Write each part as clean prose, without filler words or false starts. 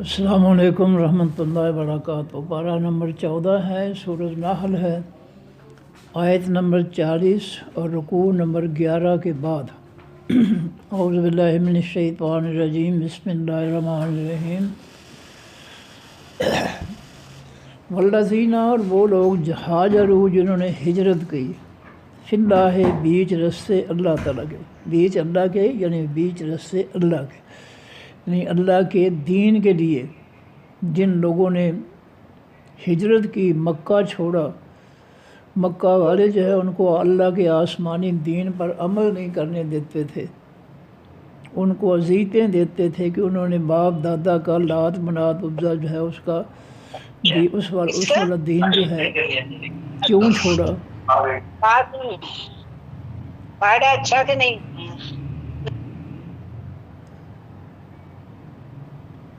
السلام علیکم ورحمۃ اللہ وبرکاتہ۔ پارہ نمبر 14 ہے، سورۃ نحل ہے، آیت نمبر 40 اور رکوع نمبر 11 کے بعد۔ اعوذ باللہ من الشیطان الرجیم، بسم اللہ الرحمن الرحیم۔ والذین، اور وہ لوگ ہاجروا جنہوں نے ہجرت کی، فی اللہ بیچ رستے اللہ تعالیٰ کے، بیچ اللہ کے یعنی بیچ رستے اللہ کے، یعنی اللہ کے دین کے لیے جن لوگوں نے ہجرت کی، مکہ چھوڑا۔ مکہ والے جو ہے ان کو اللہ کے آسمانی دین پر عمل نہیں کرنے دیتے تھے، ان کو اذیتیں دیتے تھے کہ انہوں نے باپ دادا کا لات منات عزا جو ہے اس کا اس والا دین جو ہے کیوں چھوڑا۔ اچھا کہ نہیں؟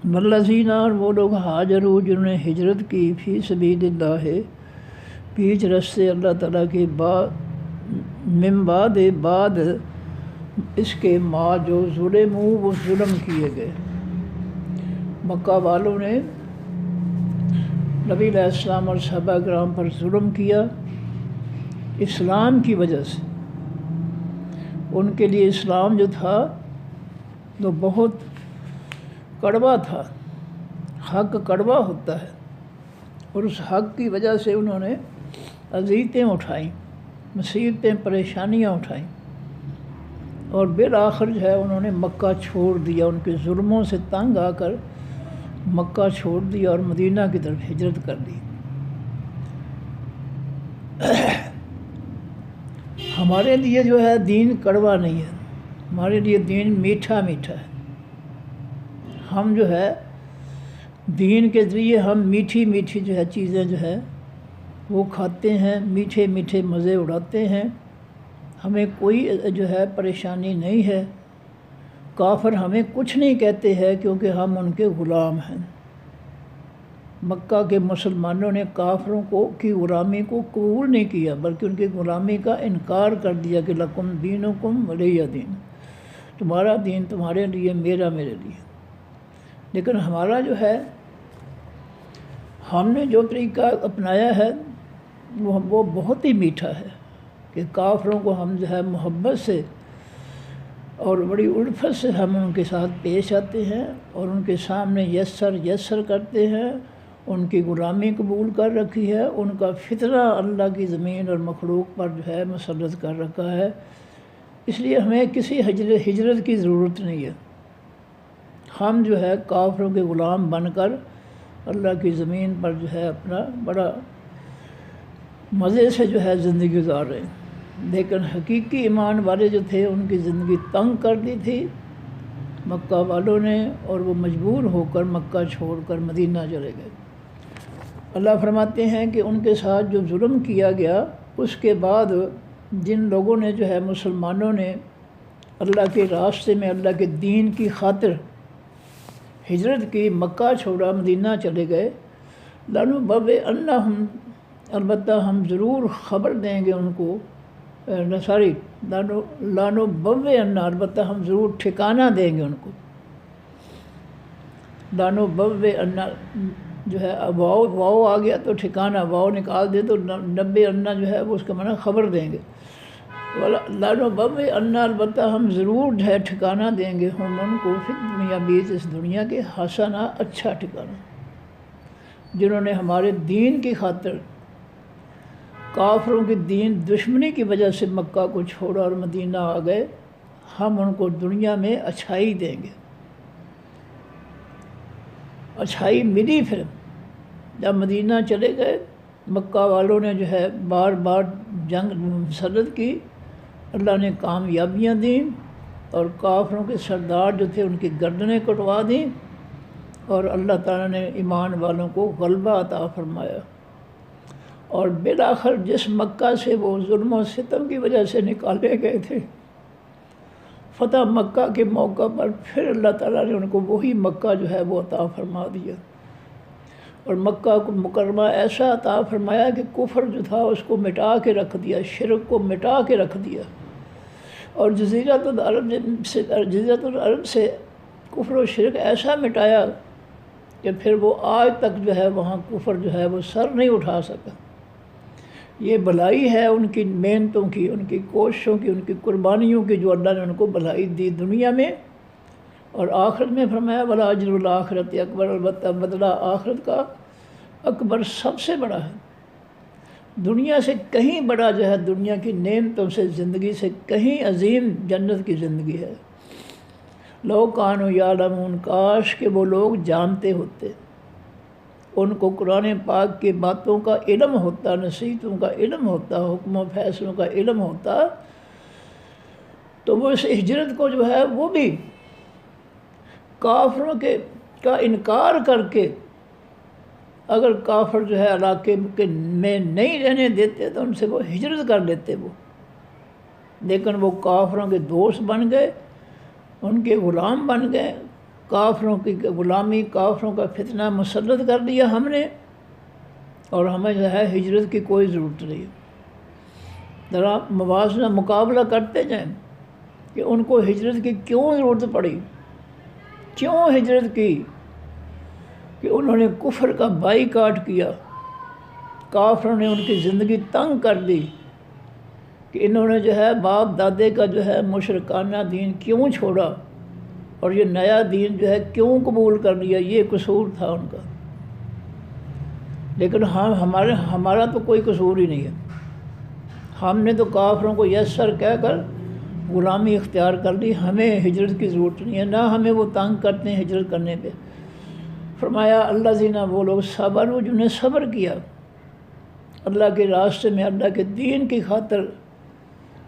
والذین، اور وہ لوگ ہاجروا جنہوں نے ہجرت کی، فی سبیل اللہ بیچ رستے اللہ تعالیٰ کے، من بعد اس کے ما جو ظلموا وہ ظلم کیے گئے۔ مکہ والوں نے نبی علیہ السلام اور صحابہ کرام پر ظلم کیا اسلام کی وجہ سے۔ ان کے لیے اسلام جو تھا وہ بہت کڑوا تھا، حق کڑوا ہوتا ہے، اور اس حق کی وجہ سے انہوں نے اذیتیں اٹھائیں، مصیبتیں، پریشانیاں اٹھائیں، اور بالآخر جو ہے انہوں نے مکہ چھوڑ دیا، ان کے ظلموں سے تنگ آ کر مکہ چھوڑ دیا اور مدینہ کی طرف ہجرت کر دی۔ ہمارے لیے جو ہے دین کڑوا نہیں ہے، ہمارے لیے دین میٹھا میٹھا ہے۔ ہم جو ہے دین کے ذریعے ہم میٹھی میٹھی جو ہے چیزیں جو ہے وہ کھاتے ہیں، میٹھے میٹھے مزے اڑاتے ہیں، ہمیں کوئی جو ہے پریشانی نہیں ہے۔ کافر ہمیں کچھ نہیں کہتے ہیں کیونکہ ہم ان کے غلام ہیں۔ مکہ کے مسلمانوں نے کافروں کی غلامی کو قبول نہیں کیا، بلکہ ان کی غلامی کا انکار کر دیا کہ لکم دینکم ولی دین، تمہارا دین تمہارے لیے، میرا میرے لیے۔ لیکن ہمارا جو ہے، ہم نے جو طریقہ اپنایا ہے وہ بہت ہی میٹھا ہے کہ کافروں کو ہم جو ہے محبت سے اور بڑی الفت سے ہم ان کے ساتھ پیش آتے ہیں اور ان کے سامنے یسر کرتے ہیں، ان کی غلامی قبول کر رکھی ہے، ان کا فطرہ اللہ کی زمین اور مخلوق پر جو ہے مسلط کر رکھا ہے۔ اس لیے ہمیں کسی ہجرت کی ضرورت نہیں ہے۔ ہم جو ہے کافروں کے غلام بن کر اللہ کی زمین پر جو ہے اپنا بڑا مزے سے جو ہے زندگی گزار رہے ہیں۔ لیکن حقیقی ایمان والے جو تھے ان کی زندگی تنگ کر دی تھی مکہ والوں نے، اور وہ مجبور ہو کر مکہ چھوڑ کر مدینہ چلے گئے۔ اللہ فرماتے ہیں کہ ان کے ساتھ جو ظلم کیا گیا، اس کے بعد جن لوگوں نے جو ہے مسلمانوں نے اللہ کے راستے میں اللہ کے دین کی خاطر ہجرت کی، مکہ چھوڑا، مدینہ چلے گئے، لَنُبَوِّئَنَّهُمْ، البتہ ہم ضرور خبر دیں گے ان کو، لَنُبَوِّئَنَّ، البتہ ہم ضرور ٹھکانہ دیں گے ان کو۔ لَنُبَوِّئَنَّ جو ہے واو آ گیا تو ٹھکانہ، واو نکال دے تو نبئ جو ہے وہ اس کا معنی خبر دیں گے۔ لَنُبَوِّئَنَّ، البتہ ہم ضرور جو ہے ٹھکانہ دیں گے ہم ان کو، فی دنیا بیچ اس دنیا کے، حسنہ اچھا ٹھکانہ۔ جنہوں نے ہمارے دین کی خاطر کافروں کی دین دشمنی کی وجہ سے مکہ کو چھوڑا اور مدینہ آ گئے، ہم ان کو دنیا میں اچھائی دیں گے۔ اچھائی ملی پھر جب مدینہ چلے گئے، مکہ والوں نے جو ہے بار بار جنگ مسلط کی، اللہ نے کامیابیاں دیں اور کافروں کے سردار جو تھے ان کی گردنیں کٹوا دیں، اور اللہ تعالیٰ نے ایمان والوں کو غلبہ عطا فرمایا۔ اور بالآخر جس مکہ سے وہ ظلم و ستم کی وجہ سے نکالے گئے تھے، فتح مکہ کے موقع پر پھر اللہ تعالیٰ نے ان کو وہی مکہ جو ہے وہ عطا فرما دیا، اور مکہ کو مکرمہ ایسا عطا فرمایا کہ کفر جو تھا اس کو مٹا کے رکھ دیا، شرک کو مٹا کے رکھ دیا، اور جزیرۃ العرب سے کفر و شرک ایسا مٹایا کہ پھر وہ آج تک جو ہے وہاں کفر جو ہے وہ سر نہیں اٹھا سکا۔ یہ بھلائی ہے ان کی محنتوں کی، ان کی کوششوں کی، ان کی قربانیوں کی، جو اللہ نے ان کو بھلائی دی دنیا میں اور آخرت میں۔ فرمایا ولا اجر الآخرت اکبر، البتہ بدلہ آخرت کا اکبر سب سے بڑا ہے، دنیا سے کہیں بڑا جو ہے، دنیا کی نعمتوں سے، زندگی سے کہیں عظیم جنت کی زندگی ہے۔ لو کانوا یعلمون، کاش کہ وہ لوگ جانتے ہوتے، ان کو قرآن پاک کی باتوں کا علم ہوتا، نصیحتوں کا علم ہوتا، حکم و فیصلوں کا علم ہوتا، تو وہ اس ہجرت کو جو ہے وہ بھی کافروں کا انکار کر کے، اگر کافر جو ہے علاقے میں نہیں رہنے دیتے تو ان سے وہ ہجرت کر لیتے وہ، لیکن وہ کافروں کے دوست بن گئے، ان کے غلام بن گئے، کافروں کی غلامی، کافروں کا فتنہ مسلط کر دیا ہم نے، اور ہمیں جو ہے ہجرت کی کوئی ضرورت نہیں۔ ذرا موازنہ مقابلہ کرتے جائیں کہ ان کو ہجرت کی کیوں ضرورت پڑی، کیوں ہجرت کی، کہ انہوں نے کفر کا بائیکاٹ کیا، کافروں نے ان کی زندگی تنگ کر دی، کہ انہوں نے جو ہے باپ دادے کا جو ہے مشرکانہ دین کیوں چھوڑا اور یہ نیا دین جو ہے کیوں قبول کر لیا، یہ قصور تھا ان کا۔ لیکن ہمارا تو کوئی قصور ہی نہیں ہے، ہم نے تو کافروں کو یس سر کہہ کر غلامی اختیار کر لی، ہمیں ہجرت کی ضرورت نہیں ہے، نہ ہمیں وہ تنگ کرتے ہیں ہجرت کرنے پہ۔ فرمایا اللہ زینہ، وہ لوگ صبر، جنہوں نے صبر کیا اللہ کے راستے میں، اللہ کے دین کی خاطر،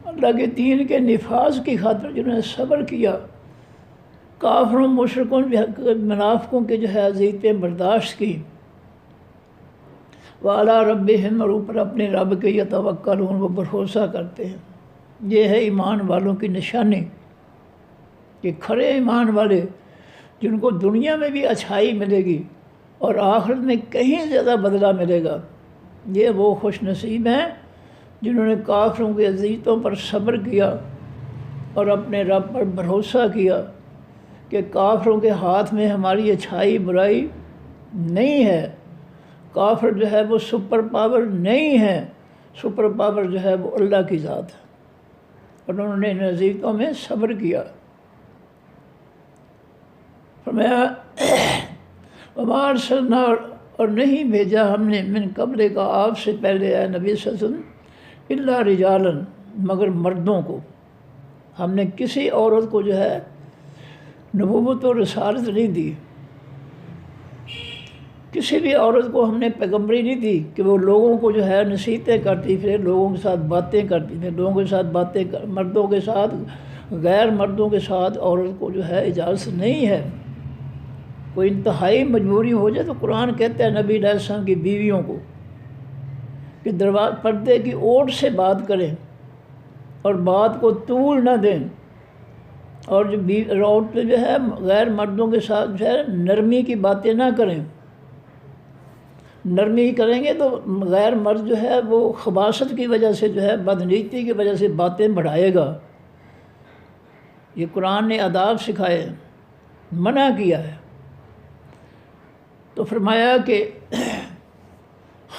اللہ کے دین کے نفاذ کی خاطر جنہوں نے صبر کیا، کافروں، مشرکوں، منافقوں کے جو ہے اذیتیں برداشت کی، وَعَلَىٰ رَبِّهِمْ، اور اوپر اپنے رب کے یتوکلون، وہ بھروسہ کرتے ہیں۔ یہ ہے ایمان والوں کی نشانی، کہ کھڑے ایمان والے جن کو دنیا میں بھی اچھائی ملے گی اور آخرت میں کہیں زیادہ بدلہ ملے گا، یہ وہ خوش نصیب ہیں جنہوں نے کافروں کی اذیتوں پر صبر کیا اور اپنے رب پر بھروسہ کیا کہ کافروں کے ہاتھ میں ہماری اچھائی برائی نہیں ہے، کافر جو ہے وہ سپر پاور نہیں ہے، سپر پاور جو ہے وہ اللہ کی ذات ہے، اور انہوں نے ان اذیتوں میں صبر کیا۔ فرمایا وما ارسلنا، اور نہیں بھیجا ہم نے من قبل کا، آپ سے پہلے اے نبی صلی اللہ علیہ وسلم، الا رجالا، مگر مردوں کو، ہم نے کسی عورت کو جو ہے نبوت و رسالت نہیں دی، کسی بھی عورت کو ہم نے پیغمبری نہیں دی کہ وہ لوگوں کو جو ہے نصیحتیں کرتی پھر، لوگوں کے ساتھ باتیں کرتی پھر، لوگوں کے ساتھ باتیں مردوں کے ساتھ، غیر مردوں کے ساتھ عورت کو جو ہے اجازت نہیں ہے۔ کوئی انتہائی مجبوری ہو جائے تو قرآن کہتا ہے نبی علیہ السلام کی بیویوں کو کہ پردے کی اوٹ سے بات کریں اور بات کو طول نہ دیں، اور جو عورتیں جو ہے غیر مردوں کے ساتھ جو ہے نرمی کی باتیں نہ کریں، نرمی کریں گے تو غیر مرد جو ہے وہ خباثت کی وجہ سے جو ہے بدنیتی کی وجہ سے باتیں بڑھائے گا۔ یہ قرآن نے آداب سکھائے، منع کیا ہے۔ تو فرمایا کہ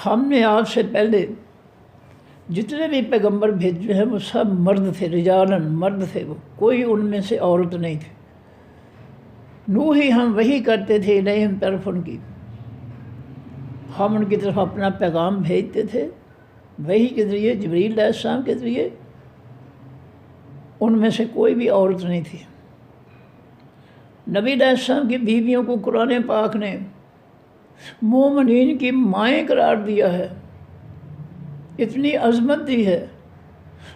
ہم نے آپ سے پہلے جتنے بھی پیغمبر بھیجے ہیں وہ سب مرد تھے، رجالن، مرد تھے، وہ کوئی ان میں سے عورت نہیں تھی۔ نوحی، ہم وحی کرتے تھے الیہم، طرف ان کی، ہم ان کی طرف اپنا پیغام بھیجتے تھے وحی کے ذریعے، جبریل علیہ السلام کے ذریعے، ان میں سے کوئی بھی عورت نہیں تھی۔ نبی علیہ السلام کی بیویوں کو قرآن پاک نے مومنین کی مائیں قرار دیا ہے، اتنی عظمت دی ہے،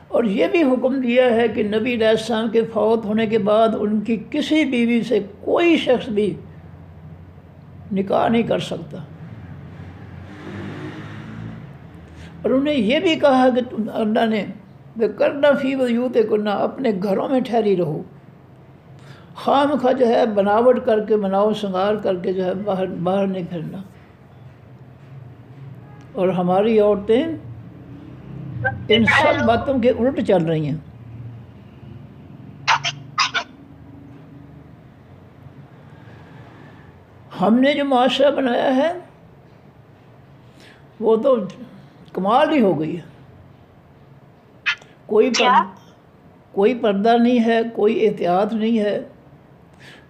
اور یہ بھی حکم دیا ہے کہ نبی علیہ السلام کے فوت ہونے کے بعد ان کی کسی بیوی سے کوئی شخص بھی نکاح نہیں کر سکتا، اور انہیں یہ بھی کہا کہ اللہ نے کرنا فی بیوتکن، اپنے گھروں میں ٹھہری رہو، خواہ مخواہ جو ہے بناوٹ کر کے، بناؤ سنگار کر کے جو ہے باہر نہیں پھرنا۔ اور ہماری عورتیں ان سب باتوں کے الٹ چل رہی ہیں۔ ہم نے جو معاشرہ بنایا ہے وہ تو کمال ہی ہو گئی ہے. کوئی پردہ نہیں ہے، کوئی احتیاط نہیں ہے،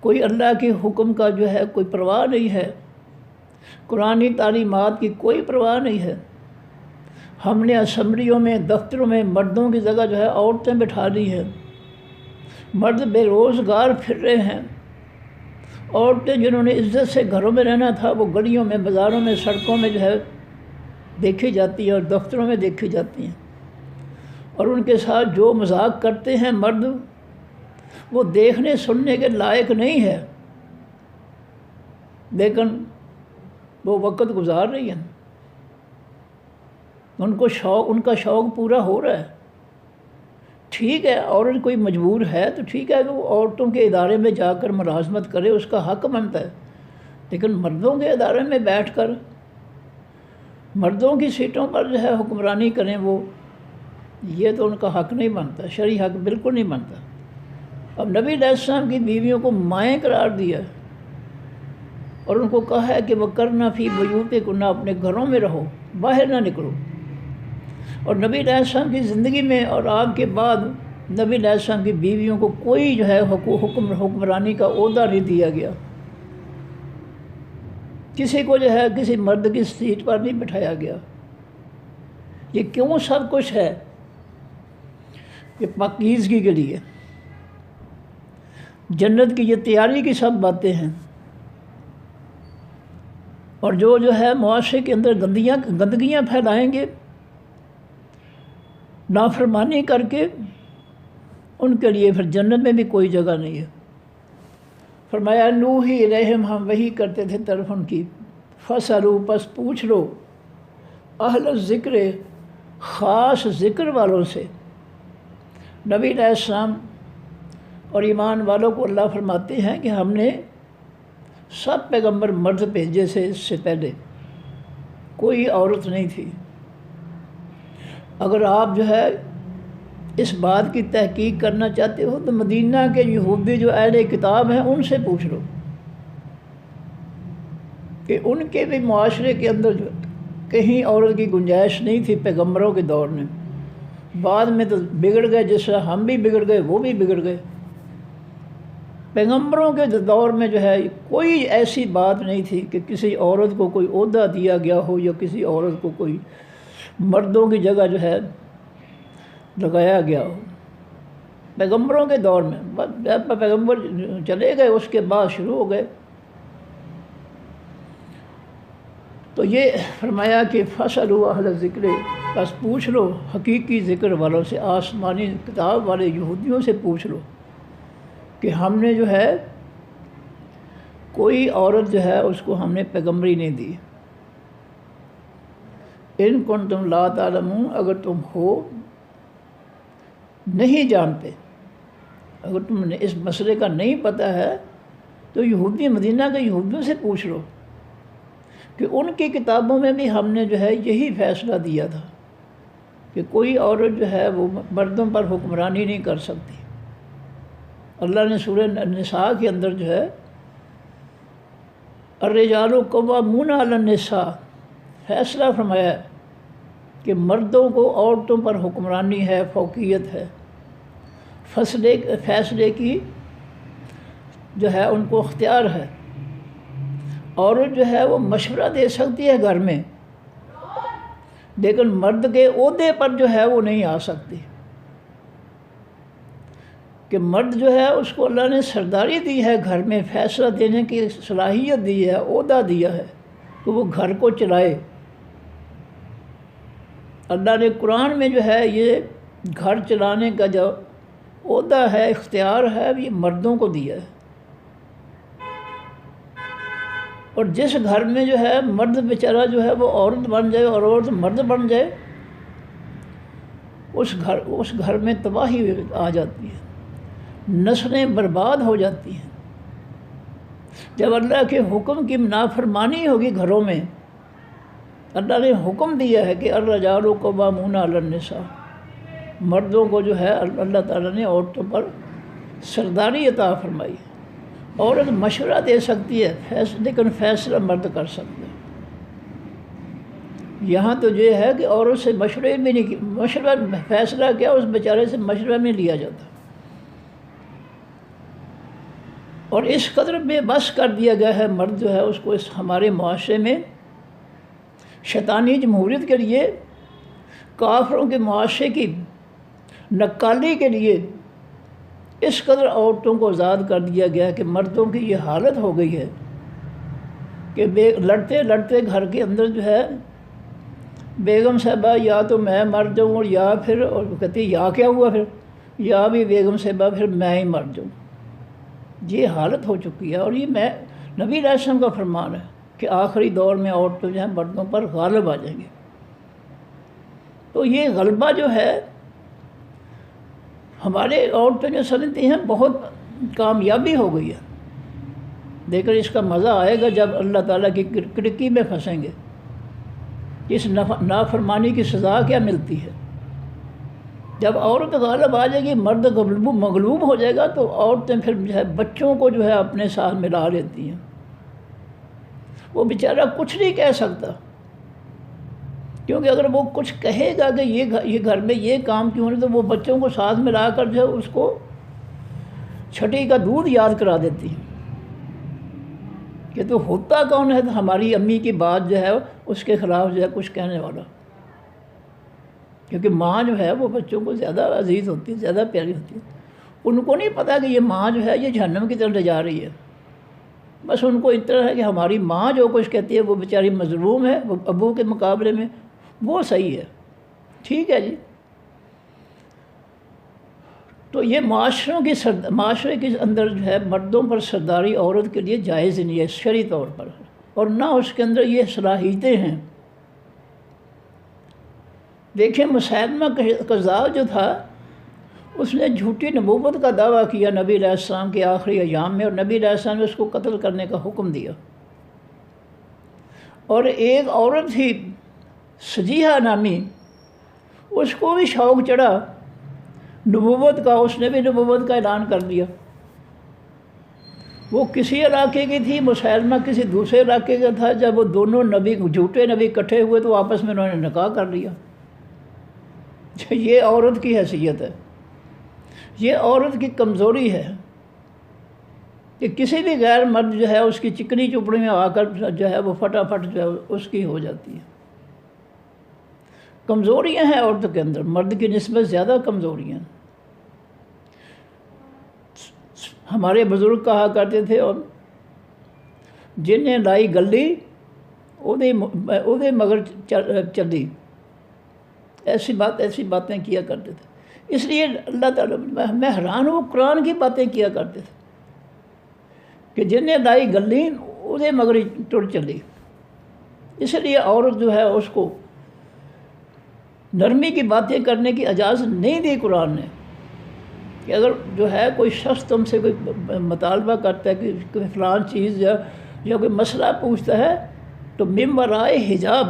کوئی اللہ کے حکم کا جو ہے کوئی پرواہ نہیں ہے، قرآنی تعلیمات کی کوئی پرواہ نہیں ہے. ہم نے اسمبلیوں میں، دفتروں میں مردوں کی جگہ جو ہے عورتیں بٹھا دی ہیں. مرد بے روزگار پھر رہے ہیں. عورتیں جنہوں نے عزت سے گھروں میں رہنا تھا وہ گلیوں میں، بازاروں میں، سڑکوں میں جو ہے دیکھی جاتی ہیں اور دفتروں میں دیکھی جاتی ہیں. اور ان کے ساتھ جو مذاق کرتے ہیں مرد، وہ دیکھنے سننے کے لائق نہیں ہے، لیکن وہ وقت گزار رہی ہیں. ان کا شوق پورا ہو رہا ہے. ٹھیک ہے، عورت کوئی مجبور ہے تو ٹھیک ہے کہ وہ عورتوں کے ادارے میں جا کر ملازمت کرے، اس کا حق بنتا ہے. لیکن مردوں کے ادارے میں بیٹھ کر مردوں کی سیٹوں پر جو ہے حکمرانی کریں، وہ یہ تو ان کا حق نہیں بنتا، شرعی حق بالکل نہیں بنتا. اب نبی علیہ السلام کی بیویوں کو مائیں قرار دیا اور ان کو کہا ہے کہ وہ کرنا فی بیوتکن، اپنے گھروں میں رہو، باہر نہ نکلو. اور نبی علیہ السلام کی زندگی میں اور آپ کے بعد نبی علیہ السلام کی بیویوں کو کوئی جو ہے حکمرانی کا عہدہ نہیں دیا گیا. کسی کو جو ہے کسی مرد کی سیٹ پر نہیں بٹھایا گیا. یہ کیوں سب کچھ ہے؟ یہ پاکیزگی کے لیے، جنت کی یہ تیاری کی سب باتیں ہیں. اور جو ہے معاشرے کے اندر گندگیاں پھیلائیں گے نافرمانی کر کے، ان کے لیے پھر جنت میں بھی کوئی جگہ نہیں ہے. فرمایا نوحی الیہم، ہم وحی کرتے تھے طرف ان کی. فاسألوا، پس پوچھ لو، اہل الذکر، خاص ذکر والوں سے. نبی علیہ السلام اور ایمان والوں کو اللہ فرماتے ہیں کہ ہم نے سب پیغمبر مرد بھیجے سے، اس سے پہلے کوئی عورت نہیں تھی. اگر آپ جو ہے اس بات کی تحقیق کرنا چاہتے ہو تو مدینہ کے یہودی جو اہل کتاب ہیں ان سے پوچھ لو کہ ان کے بھی معاشرے کے اندر جو کہیں عورت کی گنجائش نہیں تھی پیغمبروں کے دور میں. بعد میں تو بگڑ گئے، جس طرح ہم بھی بگڑ گئے وہ بھی بگڑ گئے. پیغمبروں کے دور میں جو ہے کوئی ایسی بات نہیں تھی کہ کسی عورت کو کوئی عہدہ دیا گیا ہو یا کسی عورت کو کوئی مردوں کی جگہ جو ہے لگایا گیا ہو. پیغمبروں کے دور میں جب پیغمبر چلے گئے اس کے بعد شروع ہو گئے. تو یہ فرمایا کہ فاسألوا اہل الذکر، بس پوچھ لو حقیقی ذکر والوں سے، آسمانی کتاب والے یہودیوں سے پوچھ لو کہ ہم نے جو ہے کوئی عورت جو ہے اس کو ہم نے پیغمبری نہیں دی. ان کنتم لا تعلمون، اگر تم ہو نہیں جانتے، اگر تم نے اس مسئلے کا نہیں پتہ ہے تو یہودی مدینہ کے یہودیوں سے پوچھ لو کہ ان کی کتابوں میں بھی ہم نے جو ہے یہی فیصلہ دیا تھا کہ کوئی عورت جو ہے وہ مردوں پر حکمرانی نہیں کر سکتی. اللہ نے سورہ النساء کے اندر جو ہے الرجال قوامون علی النساء فیصلہ فرمایا ہے کہ مردوں کو عورتوں پر حکمرانی ہے، فوقیت ہے. فیصلے کی جو ہے ان کو اختیار ہے. عورت جو ہے وہ مشورہ دے سکتی ہے گھر میں، لیکن مرد کے عہدے پر جو ہے وہ نہیں آ سکتی. کہ مرد جو ہے اس کو اللہ نے سرداری دی ہے، گھر میں فیصلہ دینے کی صلاحیت دی ہے، عہدہ دیا ہے کہ وہ گھر کو چلائے. اللہ نے قرآن میں جو ہے یہ گھر چلانے کا جو عہدہ ہے، اختیار ہے، یہ مردوں کو دیا ہے. اور جس گھر میں جو ہے مرد بیچارہ جو ہے وہ عورت بن جائے اور عورت مرد بن جائے، اس گھر میں تباہی آ جاتی ہے، نسلیں برباد ہو جاتی ہیں. جب اللہ کے حکم کی نافرمانی ہوگی گھروں میں، اللہ نے حکم دیا ہے کہ الرجال قوامون علی النساء، مردوں کو جو ہے اللہ تعالیٰ نے عورتوں پر سرداری عطا فرمائی. عورت مشورہ دے سکتی ہے لیکن فیصلہ مرد کر سکتا ہے۔ یہاں تو یہ ہے کہ عورت سے مشورے بھی نہیں، مشورہ فیصلہ کیا اس بیچارے سے مشورہ نہیں لیا جاتا، اور اس قدر بے بس کر دیا گیا ہے مرد جو ہے اس کو اس ہمارے معاشرے میں شیطانی جمہوریت کے لیے، کافروں کے معاشرے کی نکالی کے لیے اس قدر عورتوں کو آزاد کر دیا گیا کہ مردوں کی یہ حالت ہو گئی ہے کہ لڑتے لڑتے گھر کے اندر جو ہے بیگم صاحبہ یا تو میں مر جاؤں، اور یا پھر، اور کہتی یا کیا ہوا پھر، یا بھی بیگم صاحبہ پھر میں ہی مر جاؤں۔ یہ حالت ہو چکی ہے، اور یہ نبی علیہ السلام کا فرمان ہے کہ آخری دور میں عورتیں جو ہیں مردوں پر غالب آ جائیں گے۔ تو یہ غلبہ جو ہے ہمارے عورتیں جو سمجھتی ہیں بہت کامیابی ہو گئی ہے، لیکن اس کا مزہ آئے گا جب اللہ تعالیٰ کی کرکی میں پھنسیں گے۔ اس نافرمانی کی سزا کیا ملتی ہے؟ جب عورت غالب آ جائے گی، مرد مغلوب ہو جائے گا، تو عورتیں پھر جو ہے بچوں کو جو ہے اپنے ساتھ ملا لیتی ہیں۔ وہ بیچارہ کچھ نہیں کہہ سکتا، کیونکہ اگر وہ کچھ کہے گا کہ یہ گھر میں یہ کام کیوں نہیں، تو وہ بچوں کو ساتھ ملا کر جو ہے اس کو چھٹی کا دودھ یاد کرا دیتی ہیں کہ تو ہوتا کون ہے تو ہماری امی کی بات جو ہے اس کے خلاف جو ہے کچھ کہنے والا، کیونکہ ماں جو ہے وہ بچوں کو زیادہ عزیز ہوتی ہے، زیادہ پیاری ہوتی ہے۔ ان کو نہیں پتہ کہ یہ ماں جو ہے یہ جہنم کی طرف لے جا رہی ہے، بس ان کو اتنا ہے کہ ہماری ماں جو کچھ کہتی ہے وہ بیچاری مظلوم ہے، وہ ابو کے مقابلے میں وہ صحیح ہے، ٹھیک ہے جی۔ تو یہ معاشرے کے اندر جو ہے مردوں پر سرداری عورت کے لیے جائز نہیں ہے شرعی طور پر، اور نہ اس کے اندر یہ صلاحیتیں ہیں۔ دیکھیں مسیلمہ کذاب جو تھا، اس نے جھوٹی نبوت کا دعویٰ کیا نبی علیہ السلام کے آخری ایام میں، اور نبی علیہ السلام نے اس کو قتل کرنے کا حکم دیا۔ اور ایک عورت تھی سجیحہ نامی، اس کو بھی شوق چڑھا نبوت کا، اس نے بھی نبوت کا اعلان کر دیا۔ وہ کسی علاقے کی تھی، مسیلمہ کسی دوسرے علاقے کا تھا۔ جب وہ دونوں نبی جھوٹے نبی اکٹھے ہوئے تو آپس میں انہوں نے نکاح کر لیا۔ یہ عورت کی حیثیت ہے، یہ عورت کی کمزوری ہے کہ کسی بھی غیر مرد جو ہے اس کی چکنی چپڑی میں آ کر جو ہے وہ فٹافٹ جو ہے اس کی ہو جاتی ہے۔ کمزوریاں ہیں عورت کے اندر، مرد کی نسبت زیادہ کمزوریاں۔ ہمارے بزرگ کہا کرتے تھے، اور جنہیں لائی گلی اودے مگر چلی، ایسی باتیں کیا کرتے تھے۔ اس لیے اللہ تعالیٰ میں حیران ہوں، قرآن کی باتیں کیا کرتے تھے کہ جنہیں لائی گلی اودے مگر ٹر چلی۔ اس لیے عورت جو ہے اس کو نرمی کی باتیں کرنے کی اجازت نہیں دی قرآن نے، کہ اگر جو ہے کوئی شخص تم سے کوئی مطالبہ کرتا ہے کہ کوئی فلان چیز یا کوئی مسئلہ پوچھتا ہے، تو من ورائے حجاب،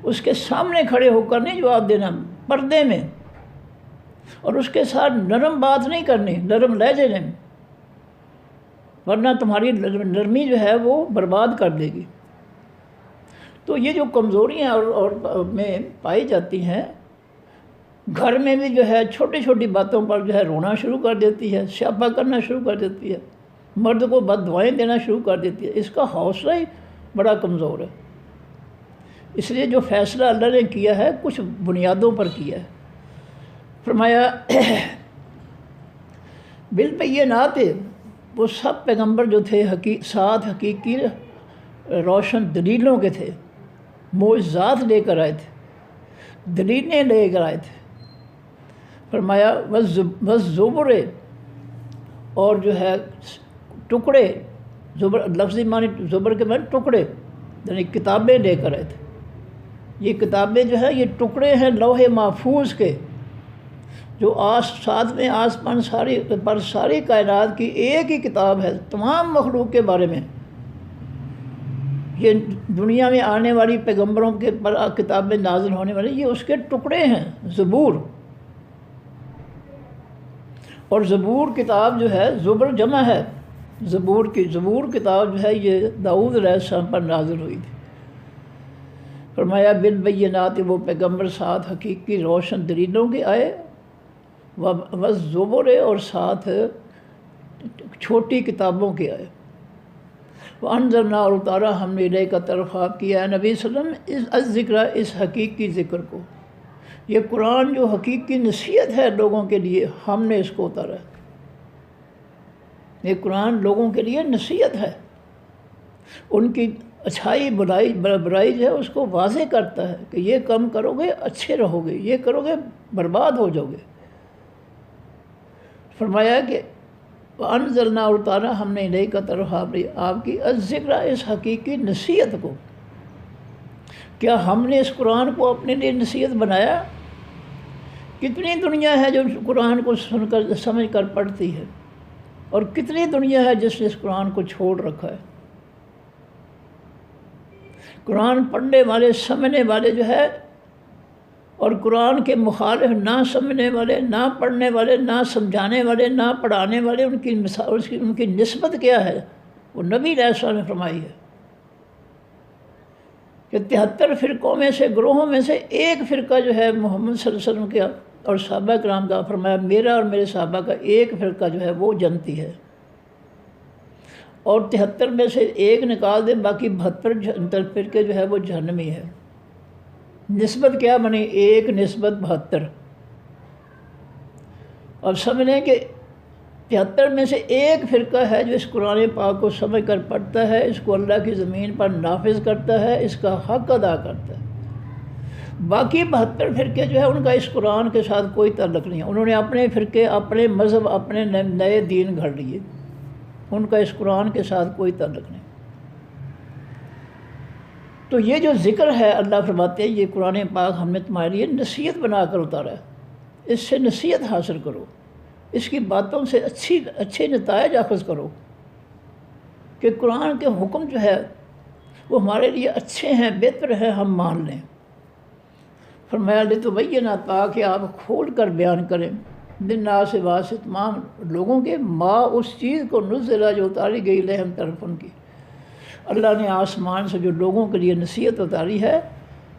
اس کے سامنے کھڑے ہو کر نہیں جواب دینا، پردے میں، اور اس کے ساتھ نرم بات نہیں کرنی، نرم لہجے میں، ورنہ تمہاری نرمی جو ہے وہ برباد کر دے گی۔ تو یہ جو کمزوریاں اور میں پائی جاتی ہیں، گھر میں بھی جو ہے چھوٹی چھوٹی باتوں پر جو ہے رونا شروع کر دیتی ہے، شاپا کرنا شروع کر دیتی ہے، مرد کو بد دعائیں دینا شروع کر دیتی ہے۔ اس کا حوصلہ ہی بڑا کمزور ہے۔ اس لیے جو فیصلہ اللہ نے کیا ہے کچھ بنیادوں پر کیا ہے۔ فرمایا بالبینات، وہ سب پیغمبر جو تھے ساتھ حقیقی روشن دلیلوں کے تھے، معجزات لے کر آئے تھے، دلیلیں لے کر آئے تھے۔ فرمایا والزبر، اور جو ہے ٹکڑے، زبر لفظی معنی زبر کے معنی ٹکڑے، یعنی کتابیں لے کر آئے تھے۔ یہ کتابیں جو ہے یہ ٹکڑے ہیں لوح محفوظ کے، جو ساتویں آسمان ساری کائنات کی ایک ہی کتاب ہے تمام مخلوق کے بارے میں۔ یہ دنیا میں آنے والی پیغمبروں کے پر کتابیں نازل ہونے والی، یہ اس کے ٹکڑے ہیں، زبور۔ اور زبور کتاب جو ہے، زبر جمع ہے، زبور کتاب جو ہے یہ داؤد علیہ السلام پر نازل ہوئی تھی۔ فرمایا بالبینات، وہ پیغمبر ساتھ حقیقی روشن دلیلوں کے آئے، والزبر، اور ساتھ چھوٹی کتابوں کے آئے، وانزلنا، اور اتارا ہم نے الیک طرف آپ کی اے نبی صلی اللہ علیہ وسلم اس ذکر، اس حقیقی ذکر کو، یہ قرآن جو حقیقی نصیحت ہے لوگوں کے لیے، ہم نے اس کو اتارا ہے۔ یہ قرآن لوگوں کے لیے نصیحت ہے، ان کی اچھائی برائی جو ہے اس کو واضح کرتا ہے کہ یہ کام کرو گے اچھے رہو گے، یہ کرو گے برباد ہو جاؤ گے۔ فرمایا کہ وانزلنا، اور اتارا ہم نے الیک طرف آپ کی الذکر، اس حقیقی نصیحت کو۔ کیا ہم نے اس قرآن کو اپنے لیے نصیحت بنایا؟ کتنی دنیا ہے جو قرآن کو سن کر سمجھ کر پڑھتی ہے، اور کتنی دنیا ہے جس نے اس قرآن کو چھوڑ رکھا ہے۔ قرآن پڑھنے والے، سمجھنے والے جو ہے، اور قرآن کے مخالف نہ سمجھنے والے، نہ پڑھنے والے، نہ سمجھانے والے، نہ پڑھانے والے، ان کی نسبت کیا ہے؟ وہ نبی علیہ السلام نے فرمائی ہے کہ 73 فرقوں میں سے، گروہوں میں سے ایک فرقہ جو ہے محمد صلی اللہ علیہ وسلم کا اور صحابہ کرام کا، فرمایا میرا اور میرے صحابہ کا ایک فرقہ جو ہے وہ جنتی ہے، اور 73 میں سے ایک نکال دیں، باقی 72 فرقے جو ہے وہ جہنمی ہے۔ نسبت کیا بنی؟ ایک نسبت 72۔ اب سمجھیں کہ 73 میں سے ایک فرقہ ہے جو اس قرآن پاک کو سمجھ کر پڑھتا ہے، اس کو اللہ کی زمین پر نافذ کرتا ہے، اس کا حق ادا کرتا ہے۔ باقی 72 فرقے جو ہے ان کا اس قرآن کے ساتھ کوئی تعلق نہیں ہے، انہوں نے اپنے فرقے، اپنے مذہب، اپنے نئے دین گھڑ لیے، ان کا اس قرآن کے ساتھ کوئی تعلق نہیں۔ تو یہ جو ذکر ہے، اللہ فرماتے ہیں یہ قرآن پاک ہم نے تمہارے لیے نصیحت بنا کر اتارا ہے، اس سے نصیحت حاصل کرو، اس کی باتوں سے اچھے نتائج اخذ کرو، کہ قرآن کے حکم جو ہے وہ ہمارے لیے اچھے ہیں، بہتر ہیں، ہم مان لیں۔ فرمایا لتبینہ، تاکہ آپ کھول کر بیان کریں، للناس، واسطے تمام لوگوں کے، ما، اس چیز کو، نزلہ، جو اتاری گئی لہم طرف ان کی، اللہ نے آسمان سے جو لوگوں کے لیے نصیحت اتاری ہے،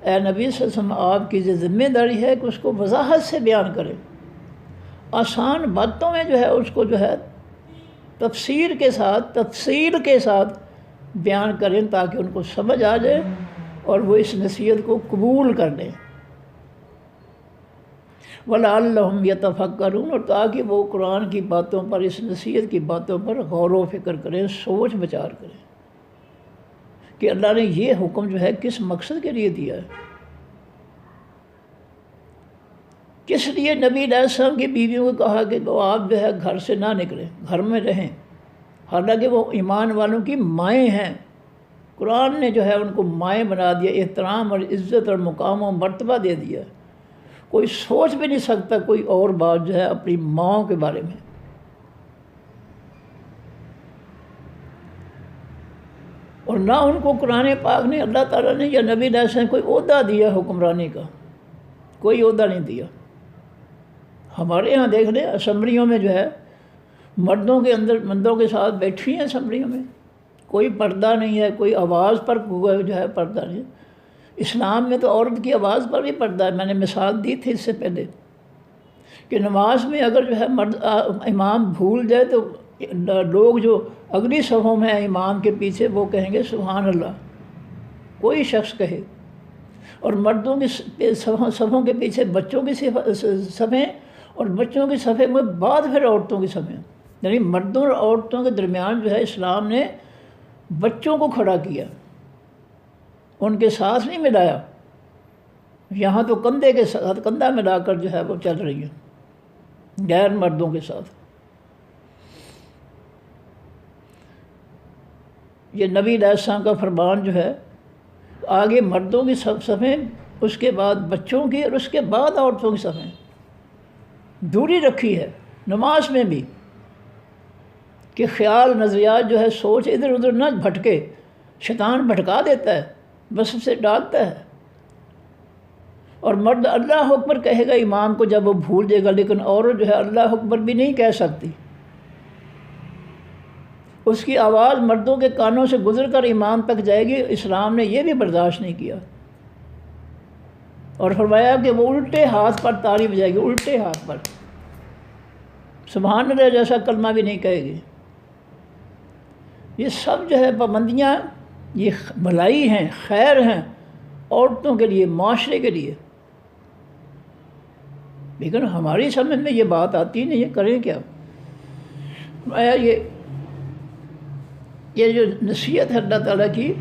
اے نبی صلی اللہ علیہ وسلم آپ کی ذمہ داری ہے کہ اس کو وضاحت سے بیان کریں، آسان باتوں میں جو ہے اس کو جو ہے تفسیر کے ساتھ، تفصیل کے ساتھ بیان کریں، تاکہ ان کو سمجھ آ جائے اور وہ اس نصیحت کو قبول کر لیں۔ وَلَعَلَّهُمْ يَتَفَكَّرُونَ، اور تاکہ وہ قرآن کی باتوں پر، اس نصیحت کی باتوں پر غور و فکر کریں، سوچ بچار کریں کہ اللہ نے یہ حکم جو ہے کس مقصد کے لیے دیا ہے، کس لیے نبی علیہ السلام کی بیویوں کو کہا کہ وہ آپ جو ہے گھر سے نہ نکلیں، گھر میں رہیں، حالانکہ وہ ایمان والوں کی مائیں ہیں۔ قرآن نے جو ہے ان کو مائیں بنا دیا، احترام اور عزت اور مقام و مرتبہ دے دیا۔ کوئی سوچ بھی نہیں سکتا کوئی اور بات جو ہے اپنی ماؤں کے بارے میں۔ اور نہ ان کو قرآن پاک نے، اللہ تعالیٰ نے یا نبی علیہ السلام کوئی عہدہ دیا حکمرانی کا، کوئی عہدہ نہیں دیا۔ ہمارے ہاں دیکھ لیں اسمبلیوں میں جو ہے مردوں کے ساتھ بیٹھی ہیں اسمبلیوں میں، کوئی پردہ نہیں ہے، کوئی آواز پر جو ہے پردہ نہیں۔ اسلام میں تو عورت کی آواز پر بھی پردہ ہے، میں نے مثال دی تھی اس سے پہلے کہ نماز میں اگر جو ہے امام بھول جائے تو لوگ جو اگلی صفوں میں ہیں امام کے پیچھے وہ کہیں گے سبحان اللہ، کوئی شخص کہے، اور مردوں کی صفوں کے پیچھے بچوں کی صفیں، اور بچوں کی صفیں میں بعد پھر عورتوں کی صفیں، یعنی مردوں اور عورتوں کے درمیان جو ہے اسلام نے بچوں کو کھڑا کیا، ان کے ساتھ نہیں ملایا۔ یہاں تو کندھے کے ساتھ کندھا ملا کر جو ہے وہ چل رہی ہیں غیر مردوں کے ساتھ۔ یہ نبی علیہ السلام کا فرمان جو ہے، آگے مردوں کی صفیں، اس کے بعد بچوں کی، اور اس کے بعد عورتوں کی صفیں، دوری رکھی ہے نماز میں بھی کہ خیال، نظریات جو ہے، سوچ ادھر ادھر نہ بھٹکے، شیطان بھٹکا دیتا ہے، بس اسے ڈالتا ہے۔ اور مرد اللہ اکبر کہے گا امام کو جب وہ بھول جائے گا، لیکن عورت جو ہے اللہ اکبر بھی نہیں کہہ سکتی، اس کی آواز مردوں کے کانوں سے گزر کر ایمان تک جائے گی، اسلام نے یہ بھی برداشت نہیں کیا، اور فرمایا کہ وہ الٹے ہاتھ پر تالی بجائے گی، الٹے ہاتھ پر، سبحان اللہ جیسا کلمہ بھی نہیں کہے گی۔ یہ سب جو ہے پابندیاں، یہ بھلائی ہیں، خیر ہیں عورتوں کے لیے، معاشرے کے لیے، لیکن ہماری سمجھ میں یہ بات آتی نہیں ہے، کریں کیا؟ یہ جو نصیحت ہے اللہ تعالیٰ کی،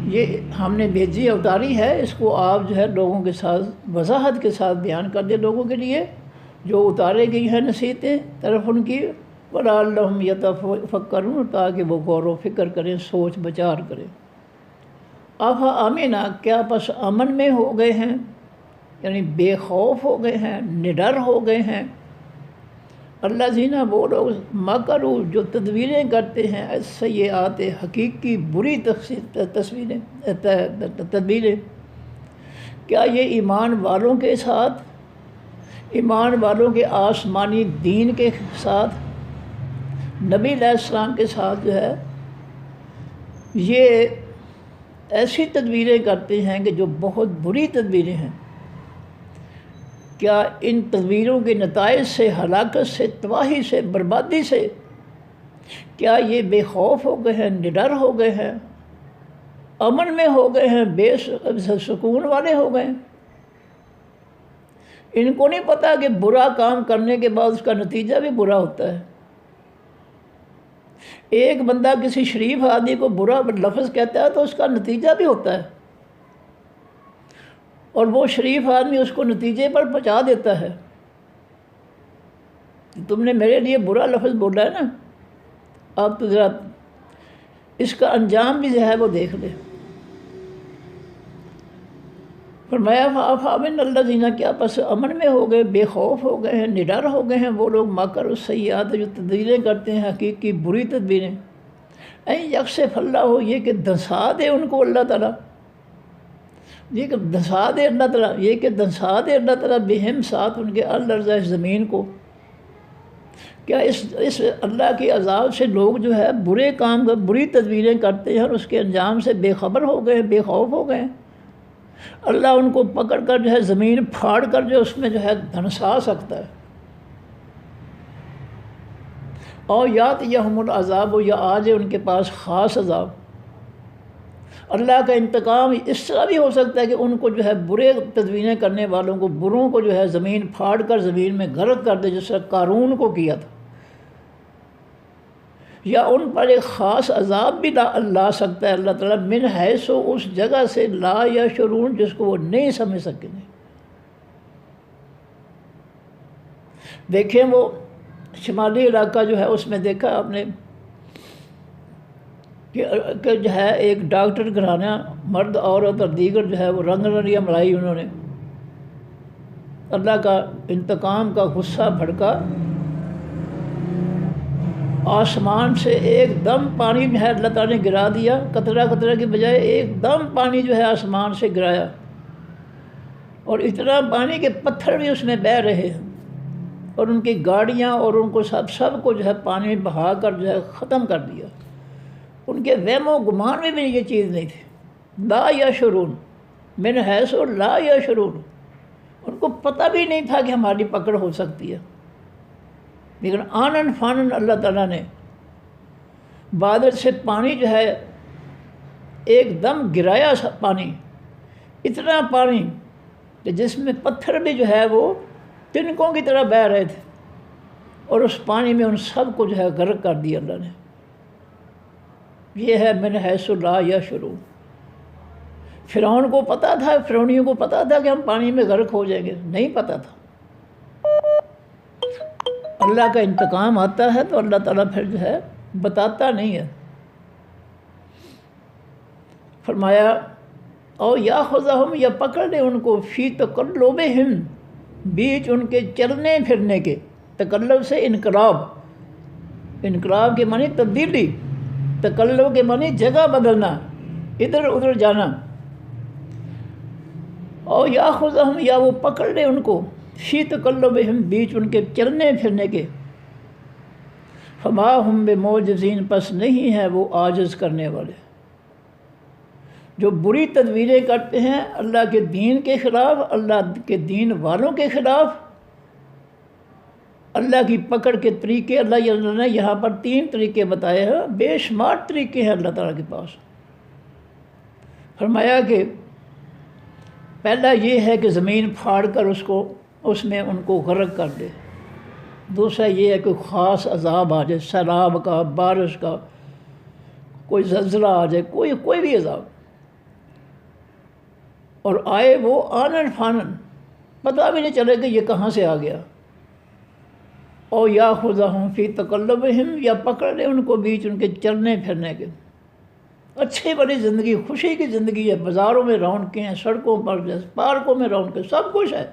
یہ ہم نے بھیجی اتاری ہے، اس کو آپ جو ہے لوگوں کے ساتھ وضاحت کے ساتھ بیان کر دیں لوگوں کے لیے، جو اتارے گئی ہیں نصیحتیں طرف ان کی، وَلَعَلَّهُمْ يَتَفَكَّرُونَ، تاکہ وہ غور و فکر کریں، سوچ بچار کریں۔ آمینہ، کیا پس امن میں ہو گئے ہیں، یعنی بے خوف ہو گئے ہیں، نڈر ہو گئے ہیں، اللہ زینہ وہ لوگ مکرو جو تدبیریں کرتے ہیں، السیئات حقیقی بری تدبیریں، کیا یہ ایمان والوں کے ساتھ، ایمان والوں کے آسمانی دین کے ساتھ، نبی علیہ السلام کے ساتھ جو ہے یہ ایسی تدبیریں کرتے ہیں کہ جو بہت بری تدبیریں ہیں، کیا ان تدبیروں کے نتائج سے، ہلاکت سے، تباہی سے، بربادی سے، کیا یہ بے خوف ہو گئے ہیں، نڈر ہو گئے ہیں، امن میں ہو گئے ہیں، بے سکون والے ہو گئے ہیں؟ ان کو نہیں پتہ کہ برا کام کرنے کے بعد اس کا نتیجہ بھی برا ہوتا ہے۔ ایک بندہ کسی شریف آدمی کو برا لفظ کہتا ہے تو اس کا نتیجہ بھی ہوتا ہے، اور وہ شریف آدمی اس کو نتیجے پر پہنچا دیتا ہے۔ تم نے میرے لیے برا لفظ بولا ہے نا، اب تو ذرا اس کا انجام بھی جو ہے وہ دیکھ لے۔ فرمایا فَآمَنَ الَّذِينَ، کیا پس امن میں ہو گئے، بے خوف ہو گئے ہیں، نڈر ہو گئے ہیں وہ لوگ، مکروا السیئات جو تدبیریں کرتے ہیں، حقیقی بری تدبیریں، یکشف اللہ ہو، یہ کہ دھنسا دے ان کو اللہ تعالیٰ، یہ کہ دھنسا دے اللہ تعالیٰ، یہ کہ دھنسا دے اللہ تعالیٰ بہم ساتھ ان کے الارض زمین کو۔ کیا اس اللہ کے عذاب سے لوگ جو ہے برے کام، بری تدبیریں کرتے ہیں اور اس کے انجام سے بے خبر ہو گئے، بے خوف ہو گئے؟ اللہ ان کو پکڑ کر جو ہے زمین پھاڑ کر جو اس میں جو ہے دھنسا سکتا ہے۔ اور یاتیہم العذاب، یا آ جائے ان کے پاس خاص عذاب۔ اللہ کا انتقام اس طرح بھی ہو سکتا ہے کہ ان کو جو ہے برے تدبیریں کرنے والوں کو، بروں کو جو ہے زمین پھاڑ کر زمین میں غرق کر دے، جس طرح قارون کو کیا تھا، یا ان پر ایک خاص عذاب بھی لا سکتا ہے اللہ تعالیٰ، من حیث، اس جگہ سے، لا یشعرون، جس کو وہ نہیں سمجھ سکیں گے۔ دیکھیں وہ شمالی علاقہ جو ہے اس میں دیکھا آپ نے کہ جو ہے ایک ڈاکٹر گھرانہ، مرد عورت اور دیگر جو ہے وہ رنگ رنگیاں ملائی، انہوں نے اللہ کا انتقام کا غصہ بھڑکا، آسمان سے ایک دم پانی جو ہے اللہ تعالیٰ نے گرا دیا، قطرہ قطرہ کی بجائے ایک دم پانی جو ہے آسمان سے گرایا، اور اتنا پانی کہ پتھر بھی اس میں بہہ رہے ہیں، اور ان کی گاڑیاں اور ان کو سب کو جو ہے پانی بہا کر جو ہے ختم کر دیا۔ ان کے وہم و گمان میں بھی یہ چیز نہیں تھی، لا یشعرون، من حیث لا یشعرون، ان کو پتہ بھی نہیں تھا کہ ہماری پکڑ ہو سکتی ہے، لیکن آنن فانن اللہ تعالیٰ نے بادل سے پانی جو ہے ایک دم گرایا، پانی، اتنا پانی کہ جس میں پتھر بھی جو ہے وہ تنکوں کی طرح بہہ رہے تھے، اور اس پانی میں ان سب کو جو ہے غرق کر دیا اللہ نے۔ یہ ہے من حیث لا یشعرون۔ فرعون کو پتہ تھا، فرعونیوں کو پتہ تھا کہ ہم پانی میں غرق ہو جائیں گے؟ نہیں پتہ تھا۔ اللہ کا انتقام آتا ہے تو اللہ تعالیٰ پھر جو ہے بتاتا نہیں ہے۔ فرمایا او یاخذہم، یا پکڑ لے ان کو، فی تقلبہم، بیچ ان کے چلنے پھرنے کے، تقلب سے انقلاب، انقلاب کے معنی تبدیلی، تقلب کے معنی جگہ بدلنا، ادھر ادھر جانا۔ او یاخذہم، یا وہ پکڑ لے ان کو، فی تقلبہم، بیچ ان کے چلنے پھرنے کے، فما ہم بمعجزین، پس نہیں ہے وہ عاجز کرنے والے۔ جو بری تدبیریں کرتے ہیں اللہ کے دین کے خلاف، اللہ کے دین والوں کے خلاف، اللہ کی پکڑ کے طریقے، اللہ نے یہاں پر 3 طریقے بتائے ہیں، بے شمار طریقے ہیں اللہ تعالیٰ کے پاس۔ فرمایا کہ پہلا یہ ہے کہ زمین پھاڑ کر اس میں ان کو غرق کر دے۔ دوسرا یہ ہے کہ خاص عذاب آ جائے، سیلاب کا، بارش کا، کوئی زلزلہ آ جائے، کوئی بھی عذاب، اور آئے وہ آنن فانن، پتہ بھی نہیں چلے کہ یہ کہاں سے آ گیا۔ او یا خذہم فی تقلبہم، یا پکڑ لے ان کو بیچ ان کے چلنے پھرنے کے۔ اچھی بڑی زندگی، خوشی کی زندگی ہے، بازاروں میں رونقیں ہیں، سڑکوں پر، پارکوں میں رونقیں، سب کچھ ہے۔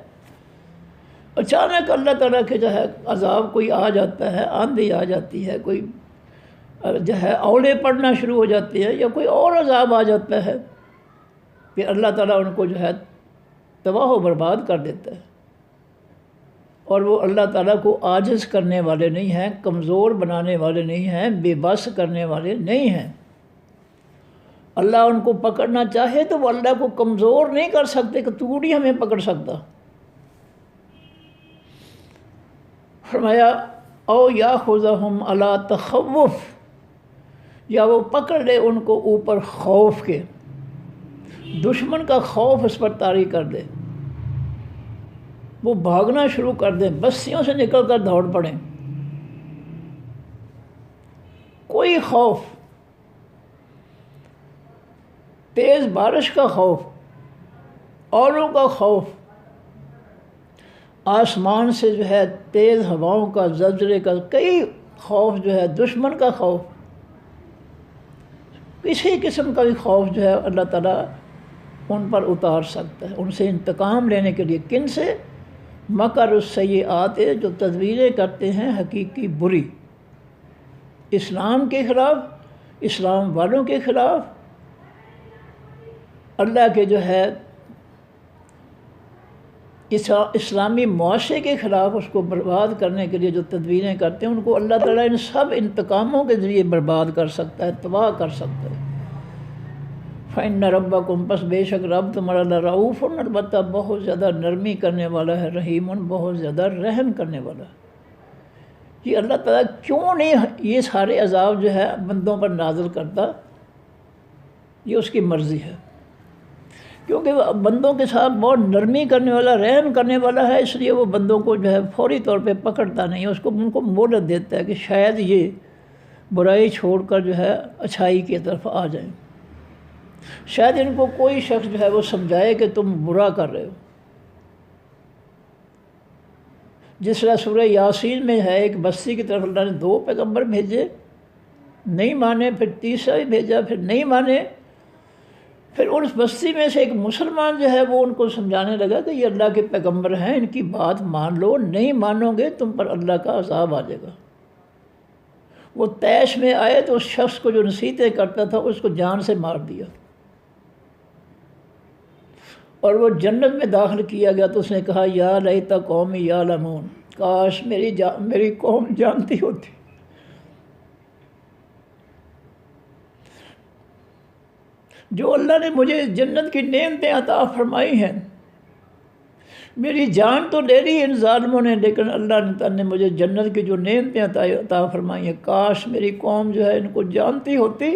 اچانک اللہ تعالیٰ کے جو ہے عذاب کوئی آ جاتا ہے، آندھی آ جاتی ہے، کوئی جو ہے اولے پڑنا شروع ہو جاتی ہے، یا کوئی اور عذاب آ جاتا ہے، پھر اللہ تعالیٰ ان کو جو ہے تباہ و برباد کر دیتا ہے۔ اور وہ اللہ تعالیٰ کو عاجز کرنے والے نہیں ہیں، کمزور بنانے والے نہیں ہیں، بے بس کرنے والے نہیں ہیں۔ اللہ ان کو پکڑنا چاہے تو وہ اللہ کو کمزور نہیں کر سکتے کہ تو نہیں ہمیں پکڑ سکتا۔ فرمایا او یاخذہم علی تخوف، یا وہ پکڑ لے ان کو اوپر خوف کے، دشمن کا خوف اس پر طاری کر دے، وہ بھاگنا شروع کر دیں، بستیوں سے نکل کر دوڑ پڑیں۔ کوئی خوف، تیز بارش کا خوف، اولوں کا خوف، آسمان سے جو ہے تیز ہواؤں کا، زلزلے کا، کئی خوف جو ہے، دشمن کا خوف، کسی قسم کا بھی خوف جو ہے اللہ تعالیٰ ان پر اتار سکتا ہے، ان سے انتقام لینے کے لیے۔ کن سے؟ مکر السیئات، جو تدبیریں کرتے ہیں حقیقی بری، اسلام کے خلاف، اسلام والوں کے خلاف، اللہ کے جو ہے اسلامی معاشرے کے خلاف، اس کو برباد کرنے کے لیے جو تدبیریں کرتے ہیں، ان کو اللہ تعالیٰ ان سب انتقاموں کے ذریعے برباد کر سکتا ہے، تباہ کر سکتا ہے۔ فَإِنَّ رَبَّكُمْ، پس بے شک رب تمہارا لرؤوف، البتہ بہت زیادہ نرمی کرنے والا ہے، رحیم، بہت زیادہ رحم کرنے والا ہے۔ یہ اللہ تعالیٰ کیوں نہیں یہ سارے عذاب جو ہے بندوں پر نازل کرتا؟ یہ اس کی مرضی ہے، کیونکہ وہ بندوں کے ساتھ بہت نرمی کرنے والا، رحم کرنے والا ہے، اس لیے وہ بندوں کو جو ہے فوری طور پہ پکڑتا نہیں ہے، ان کو مہلت دیتا ہے کہ شاید یہ برائی چھوڑ کر جو ہے اچھائی کی طرف آ جائیں، شاید ان کو کوئی شخص جو ہے وہ سمجھائے کہ تم برا کر رہے ہو۔ جس طرح سورہ یاسین میں ہے، ایک بستی کی طرف اللہ نے 2 پیغمبر بھیجے، نہیں مانے، پھر تیسرا بھی بھیجا، پھر نہیں مانے، پھر اس بستی میں سے ایک مسلمان جو ہے وہ ان کو سمجھانے لگا کہ یہ اللہ کے پیغمبر ہیں، ان کی بات مان لو، نہیں مانو گے تم پر اللہ کا عذاب آ جائے گا۔ وہ طیش میں آئے تو اس شخص کو جو نصیحتیں کرتا تھا اس کو جان سے مار دیا، اور وہ جنت میں داخل کیا گیا تو اس نے کہا یا لیت قومی یعلمون، کاش میری قوم جانتی ہوتی۔ جو اللہ نے مجھے جنت کی نعمتیں عطا فرمائی ہیں، میری جان تو لے لی ان ظالموں نے، لیکن اللہ نے مجھے جنت کی جو نعمتیں عطا فرمائی ہیں، کاش میری قوم جو ہے ان کو جانتی ہوتی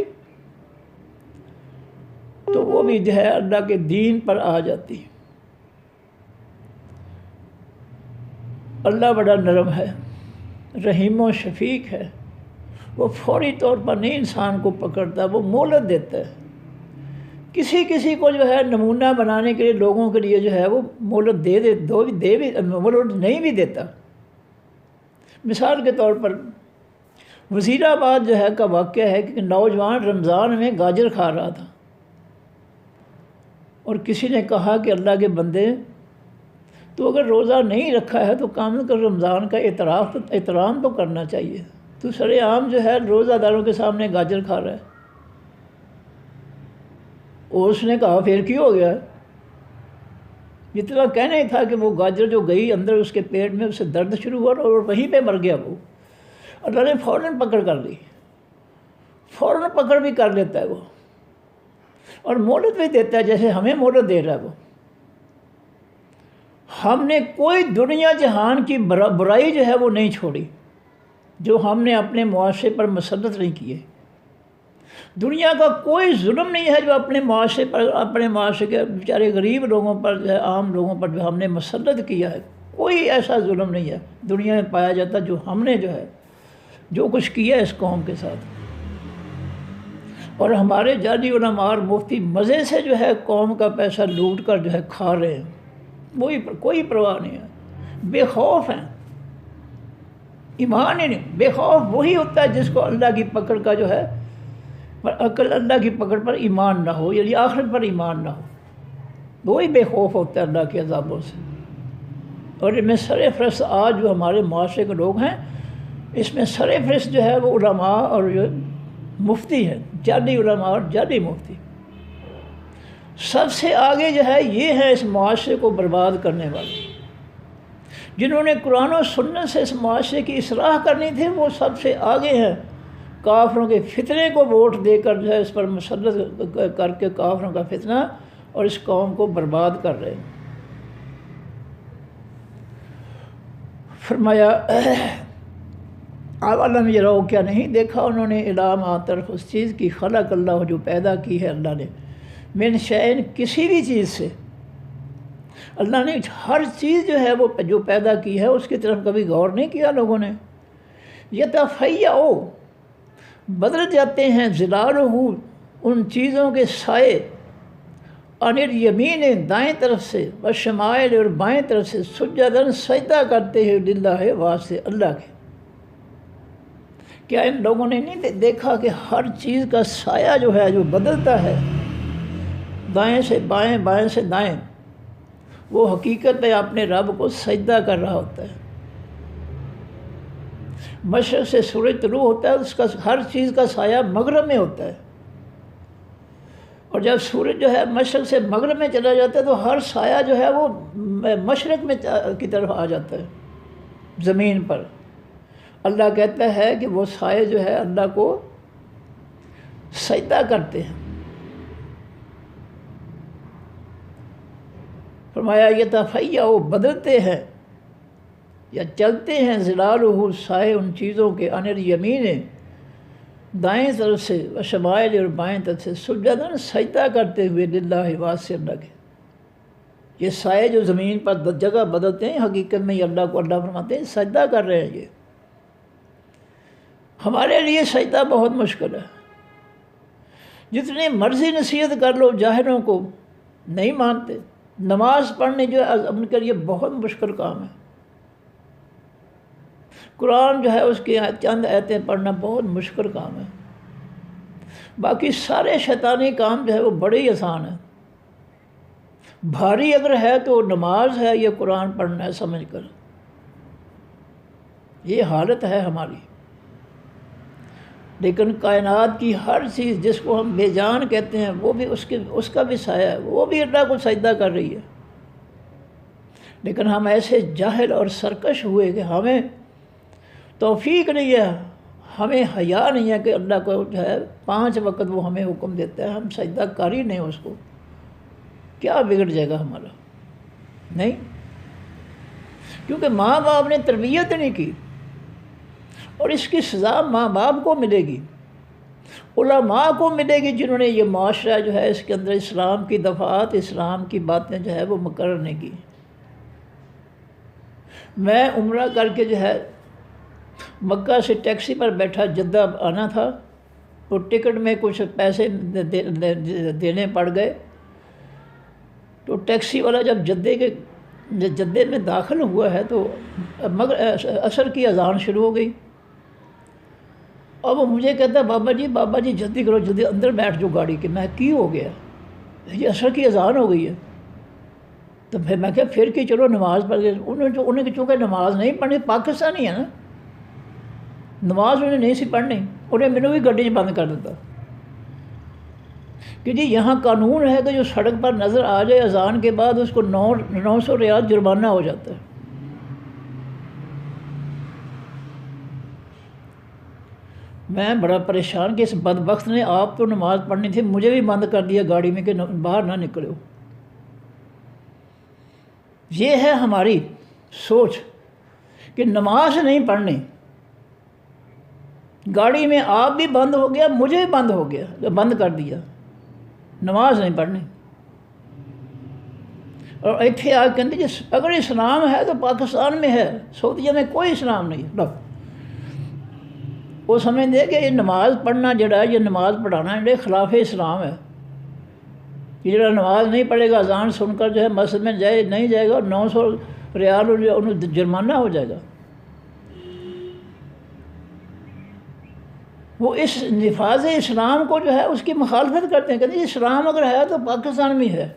تو وہ بھی جو ہے اللہ کے دین پر آ جاتی۔ اللہ بڑا نرم ہے، رحیم و شفیق ہے، وہ فوری طور پر نہیں انسان کو پکڑتا، وہ مہلت دیتا ہے۔ کسی کو جو ہے نمونہ بنانے کے لیے، لوگوں کے لیے جو ہے وہ مہلت مہلت نہیں بھی دیتا۔ مثال کے طور پر وزیر آباد جو ہے کا واقعہ ہے کہ نوجوان رمضان میں گاجر کھا رہا تھا، اور کسی نے کہا کہ اللہ کے بندے تو اگر روزہ نہیں رکھا ہے تو کم از کم رمضان کا احترام تو کرنا چاہیے، تو سر عام جو ہے روزہ داروں کے سامنے گاجر کھا رہا ہے۔ اور اس نے کہا پھر کیوں ہو گیا؟ اتنا کہنا ہی تھا کہ وہ گاجر جو گئی اندر اس کے پیٹ میں، اسے درد شروع ہوا اور وہیں پہ مر گیا وہ۔ اللہ نے فوراً پکڑ کر لی، فوراً پکڑ بھی کر لیتا ہے وہ، اور مہلت بھی دیتا ہے جیسے ہمیں مہلت دے رہا ہے وہ۔ ہم نے کوئی دنیا جہان کی برائی جو ہے وہ نہیں چھوڑی جو ہم نے اپنے معاشرے پر مسلط نہیں کیے۔ دنیا کا کوئی ظلم نہیں ہے جو اپنے معاشرے پر، اپنے معاشرے کے بیچارے غریب لوگوں پر جو ہے، عام لوگوں پر جو ہم نے مسلط کیا ہے۔ کوئی ایسا ظلم نہیں ہے دنیا میں پایا جاتا جو ہم نے جو ہے جو کچھ کیا ہے اس قوم کے ساتھ۔ اور ہمارے جعلی علماء اور مفتی مزے سے جو ہے قوم کا پیسہ لوٹ کر جو ہے کھا رہے ہیں، کوئی پرواہ نہیں ہے، بے خوف ہیں، ایمان ہی نہیں۔ بے خوف وہی ہوتا ہے جس کو اللہ کی پکڑ کا جو ہے اللہ کی پکڑ پر ایمان نہ ہو، یعنی آخرت پر ایمان نہ ہو، وہی بے خوف ہوتا ہے اللہ کے عذابوں سے۔ اور ان میں سر فہرست آج جو ہمارے معاشرے کے لوگ ہیں، اس میں سر فہرست جو ہے وہ علماء اور جو مفتی ہیں، جعلی علماء اور جعلی مفتی۔ سب سے آگے جو ہے یہ ہے اس معاشرے کو برباد کرنے والے، جنہوں نے قرآن و سنت سے اس معاشرے کی اصلاح کرنی تھی، وہ سب سے آگے ہیں۔ کافروں کے فتنے کو ووٹ دے کر جو ہے اس پر مسلط کر کے کافروں کا فتنہ اور اس قوم کو برباد کر رہے ہیں۔ فرمایا عالم یرو، کیا نہیں دیکھا انہوں نے علام طرف اس چیز کی، خلق اللہ جو پیدا کی ہے اللہ نے، من شیء کسی بھی چیز سے۔ اللہ نے ہر چیز جو ہے وہ جو پیدا کی ہے اس کی طرف کبھی غور نہیں کیا لوگوں نے۔ یتفیع، بدل جاتے ہیں، ظلالہ، ان چیزوں کے سائے، عن الیمین، دائیں طرف سے، والشمائل، اور بائیں طرف سے، سجداً سجدہ کرتے ہیں، للہ، واسطے اللہ کے۔ کیا ان لوگوں نے نہیں دیکھا کہ ہر چیز کا سایہ جو ہے جو بدلتا ہے، دائیں سے بائیں، بائیں سے دائیں، وہ حقیقت میں اپنے رب کو سجدہ کر رہا ہوتا ہے۔ مشرق سے سورج طلوع ہوتا ہے، اس کا ہر چیز کا سایہ مغرب میں ہوتا ہے، اور جب سورج جو ہے مشرق سے مغرب میں چلا جاتا ہے تو ہر سایہ جو ہے وہ مشرق میں کی طرف آ جاتا ہے زمین پر۔ اللہ کہتا ہے کہ وہ سائے جو ہے اللہ کو سجدہ کرتے ہیں۔ فرمایا یتفیع، بدلتے ہیں یا چلتے ہیں، ظلالہ، سائے ان چیزوں کے، عن الیمین، دائیں طرف سے، وشمائل، اور بائیں طرف سے، سجداً سجدہ کرتے ہوئے، للہ، واسطے اللہ کے۔ یہ سائے جو زمین پر جگہ بدلتے ہیں، حقیقت میں یہ اللہ کو، اللہ فرماتے ہیں سجدہ کر رہے ہیں۔ یہ ہمارے لیے سجدہ بہت مشکل ہے، جتنی مرضی نصیحت کر لو جاہلوں کو نہیں مانتے۔ نماز پڑھنے جو ہے ان کے لیے بہت مشکل کام ہے، قرآن جو ہے اس کی چند آیتیں پڑھنا بہت مشکل کام ہے، باقی سارے شیطانی کام جو ہے وہ بڑے ہی آسان ہیں۔ بھاری اگر ہے تو نماز ہے، یہ قرآن پڑھنا ہے سمجھ کر، یہ حالت ہے ہماری۔ لیکن کائنات کی ہر چیز جس کو ہم بے جان کہتے ہیں، وہ بھی اس کا بھی سایہ ہے، وہ بھی اللہ کو سجدہ کر رہی ہے۔ لیکن ہم ایسے جاہل اور سرکش ہوئے کہ ہمیں توفیق نہیں ہے، ہمیں حیا نہیں ہے کہ اللہ کو جو ہے 5 وقت وہ ہمیں حکم دیتا ہے، ہم سجدہ کر ہی نہیں اس کو۔ کیا بگڑ جائے گا ہمارا؟ نہیں، کیونکہ ماں باپ نے تربیت نہیں کی، اور اس کی سزا ماں باپ کو ملے گی، علماء کو ملے گی، جنہوں نے یہ معاشرہ جو ہے اس کے اندر اسلام کی دفعات، اسلام کی باتیں جو ہے وہ مقرر نہیں کی۔ میں عمرہ کر کے جو ہے مکہ سے ٹیکسی پر بیٹھا، جدہ آنا تھا، تو ٹکٹ میں کچھ پیسے دینے پڑ گئے، تو ٹیکسی والا جب جدے میں داخل ہوا ہے تو عصر کی اذان شروع ہو گئی۔ اب وہ مجھے کہتا ہے بابا جی جلدی کرو، جلدی اندر بیٹھ جو گاڑی کے۔ میں کی ہو گیا، یہ عصر کی اذان ہو گئی ہے۔ تو پھر میں کہا پھر کہ چلو نماز پڑھ گئے۔ انہیں چونکہ نماز نہیں پڑھنی، پاکستانی ہے نا، نماز انہیں نہیں سی پڑھنی، انہیں مینوں بھی گڈی بند کر دیتا کہ جی یہاں قانون ہے کہ جو سڑک پر نظر آ جائے اذان کے بعد اس کو 900 ریال جرمانہ ہو جاتا ہے۔ میں بڑا پریشان کہ اس بدبخت نے آپ تو نماز پڑھنی تھی، مجھے بھی بند کر دیا گاڑی میں کہ باہر نہ نکلو۔ یہ ہے ہماری سوچ کہ نماز نہیں پڑھنی۔ گاڑی میں آپ بھی بند ہو گیا، مجھے بھی بند ہو گیا، بند کر دیا، نماز نہیں پڑھنی۔ اور ایتھے آ کے جی اگر اسلام ہے تو پاکستان میں ہے، سعودیہ میں کوئی اسلام نہیں ہے۔ وہ سمجھتے کہ یہ نماز پڑھنا جڑا ہے، یہ نماز پڑھانا جڑے خلاف اسلام ہے۔ یہ جڑا نماز نہیں پڑھے گا، اذان سن کر جو ہے مسجد میں نہیں جائے گا، 900 ریال انہیں جرمانہ ہو جائے گا۔ وہ اس نفاذ اسلام کو جو ہے اس کی مخالفت کرتے ہیں، کہتے ہیں اسلام اگر ہے تو پاکستان میں ہے،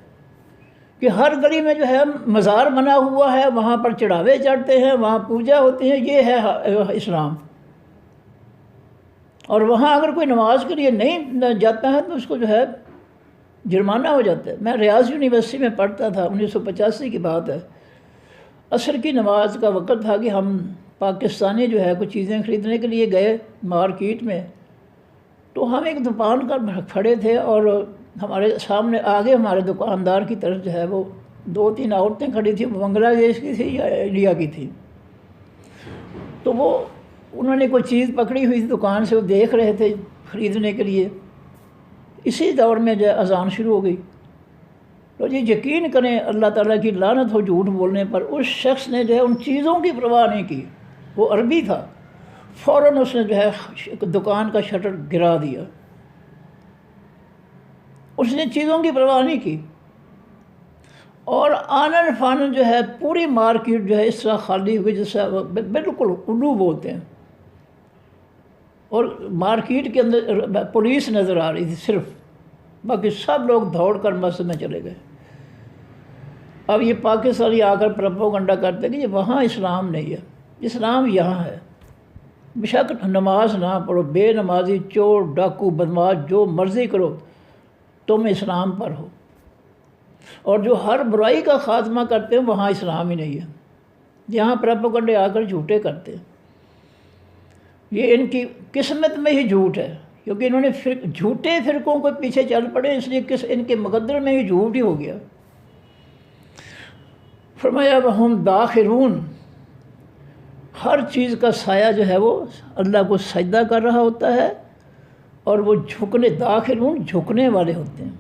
کہ ہر گلی میں جو ہے مزار بنا ہوا ہے، وہاں پر چڑھاوے چڑھتے ہیں، وہاں پوجا ہوتی ہے، یہ ہے اسلام۔ اور وہاں اگر کوئی نماز کے لیے نہیں جاتا ہے تو اس کو جو ہے جرمانہ ہو جاتا ہے۔ میں ریاض یونیورسٹی میں پڑھتا تھا، 1985 کی بات ہے۔ عصر کی نماز کا وقت تھا کہ ہم پاکستانی جو ہے کچھ چیزیں خریدنے کے لیے گئے مارکیٹ میں، تو ہم ایک دکان پر کھڑے تھے اور ہمارے سامنے آگے ہمارے دکاندار کی طرف جو ہے وہ 2-3 عورتیں کھڑی تھیں، بنگلہ دیش کی تھی یا انڈیا کی تھی۔ تو وہ انہوں نے کوئی چیز پکڑی ہوئی تھی دکان سے، وہ دیکھ رہے تھے خریدنے کے لیے۔ اسی دور میں جو ہے اذان شروع ہو گئی۔ تو جی یقین کریں، اللہ تعالیٰ کی لعنت ہو جھوٹ بولنے پر، اس شخص نے جو ہے ان چیزوں کی پرواہ نہیں کی، وہ عربی تھا، فوراً اس نے جو ہے دکان کا شٹر گرا دیا۔ اس نے چیزوں کی پرواہ نہیں کی، اور آنن فانن جو ہے پوری مارکیٹ جو ہے اس طرح خالی ہوئی جس سے بالکل الو بولتے ہیں، اور مارکیٹ کے اندر پولیس نظر آ رہی تھی صرف، باقی سب لوگ دوڑ کر مسجد میں چلے گئے۔ اب یہ پاکستانی آ کر پروپیگنڈا کرتے کہ یہ وہاں اسلام نہیں ہے، اسلام یہاں ہے۔ بشک نماز نہ پڑھو، بے نمازی، چور، ڈاکو، بدماش، جو مرضی کرو، تم اسلام پر ہو۔ اور جو ہر برائی کا خاتمہ کرتے ہیں وہاں اسلام ہی نہیں ہے، یہاں پروپیگنڈے آ کر جھوٹے کرتے ہیں۔ یہ ان کی قسمت میں ہی جھوٹ ہے، کیونکہ انہوں نے جھوٹے فرقوں کو پیچھے چل پڑے، اس لیے ان کے مقدر میں ہی جھوٹ ہی ہو گیا۔ فرمایا وَهُمْ دَاخِرُونَ، ہر چیز کا سایہ جو ہے وہ اللہ کو سجدہ کر رہا ہوتا ہے، اور وہ داخرون جھکنے والے ہوتے ہیں۔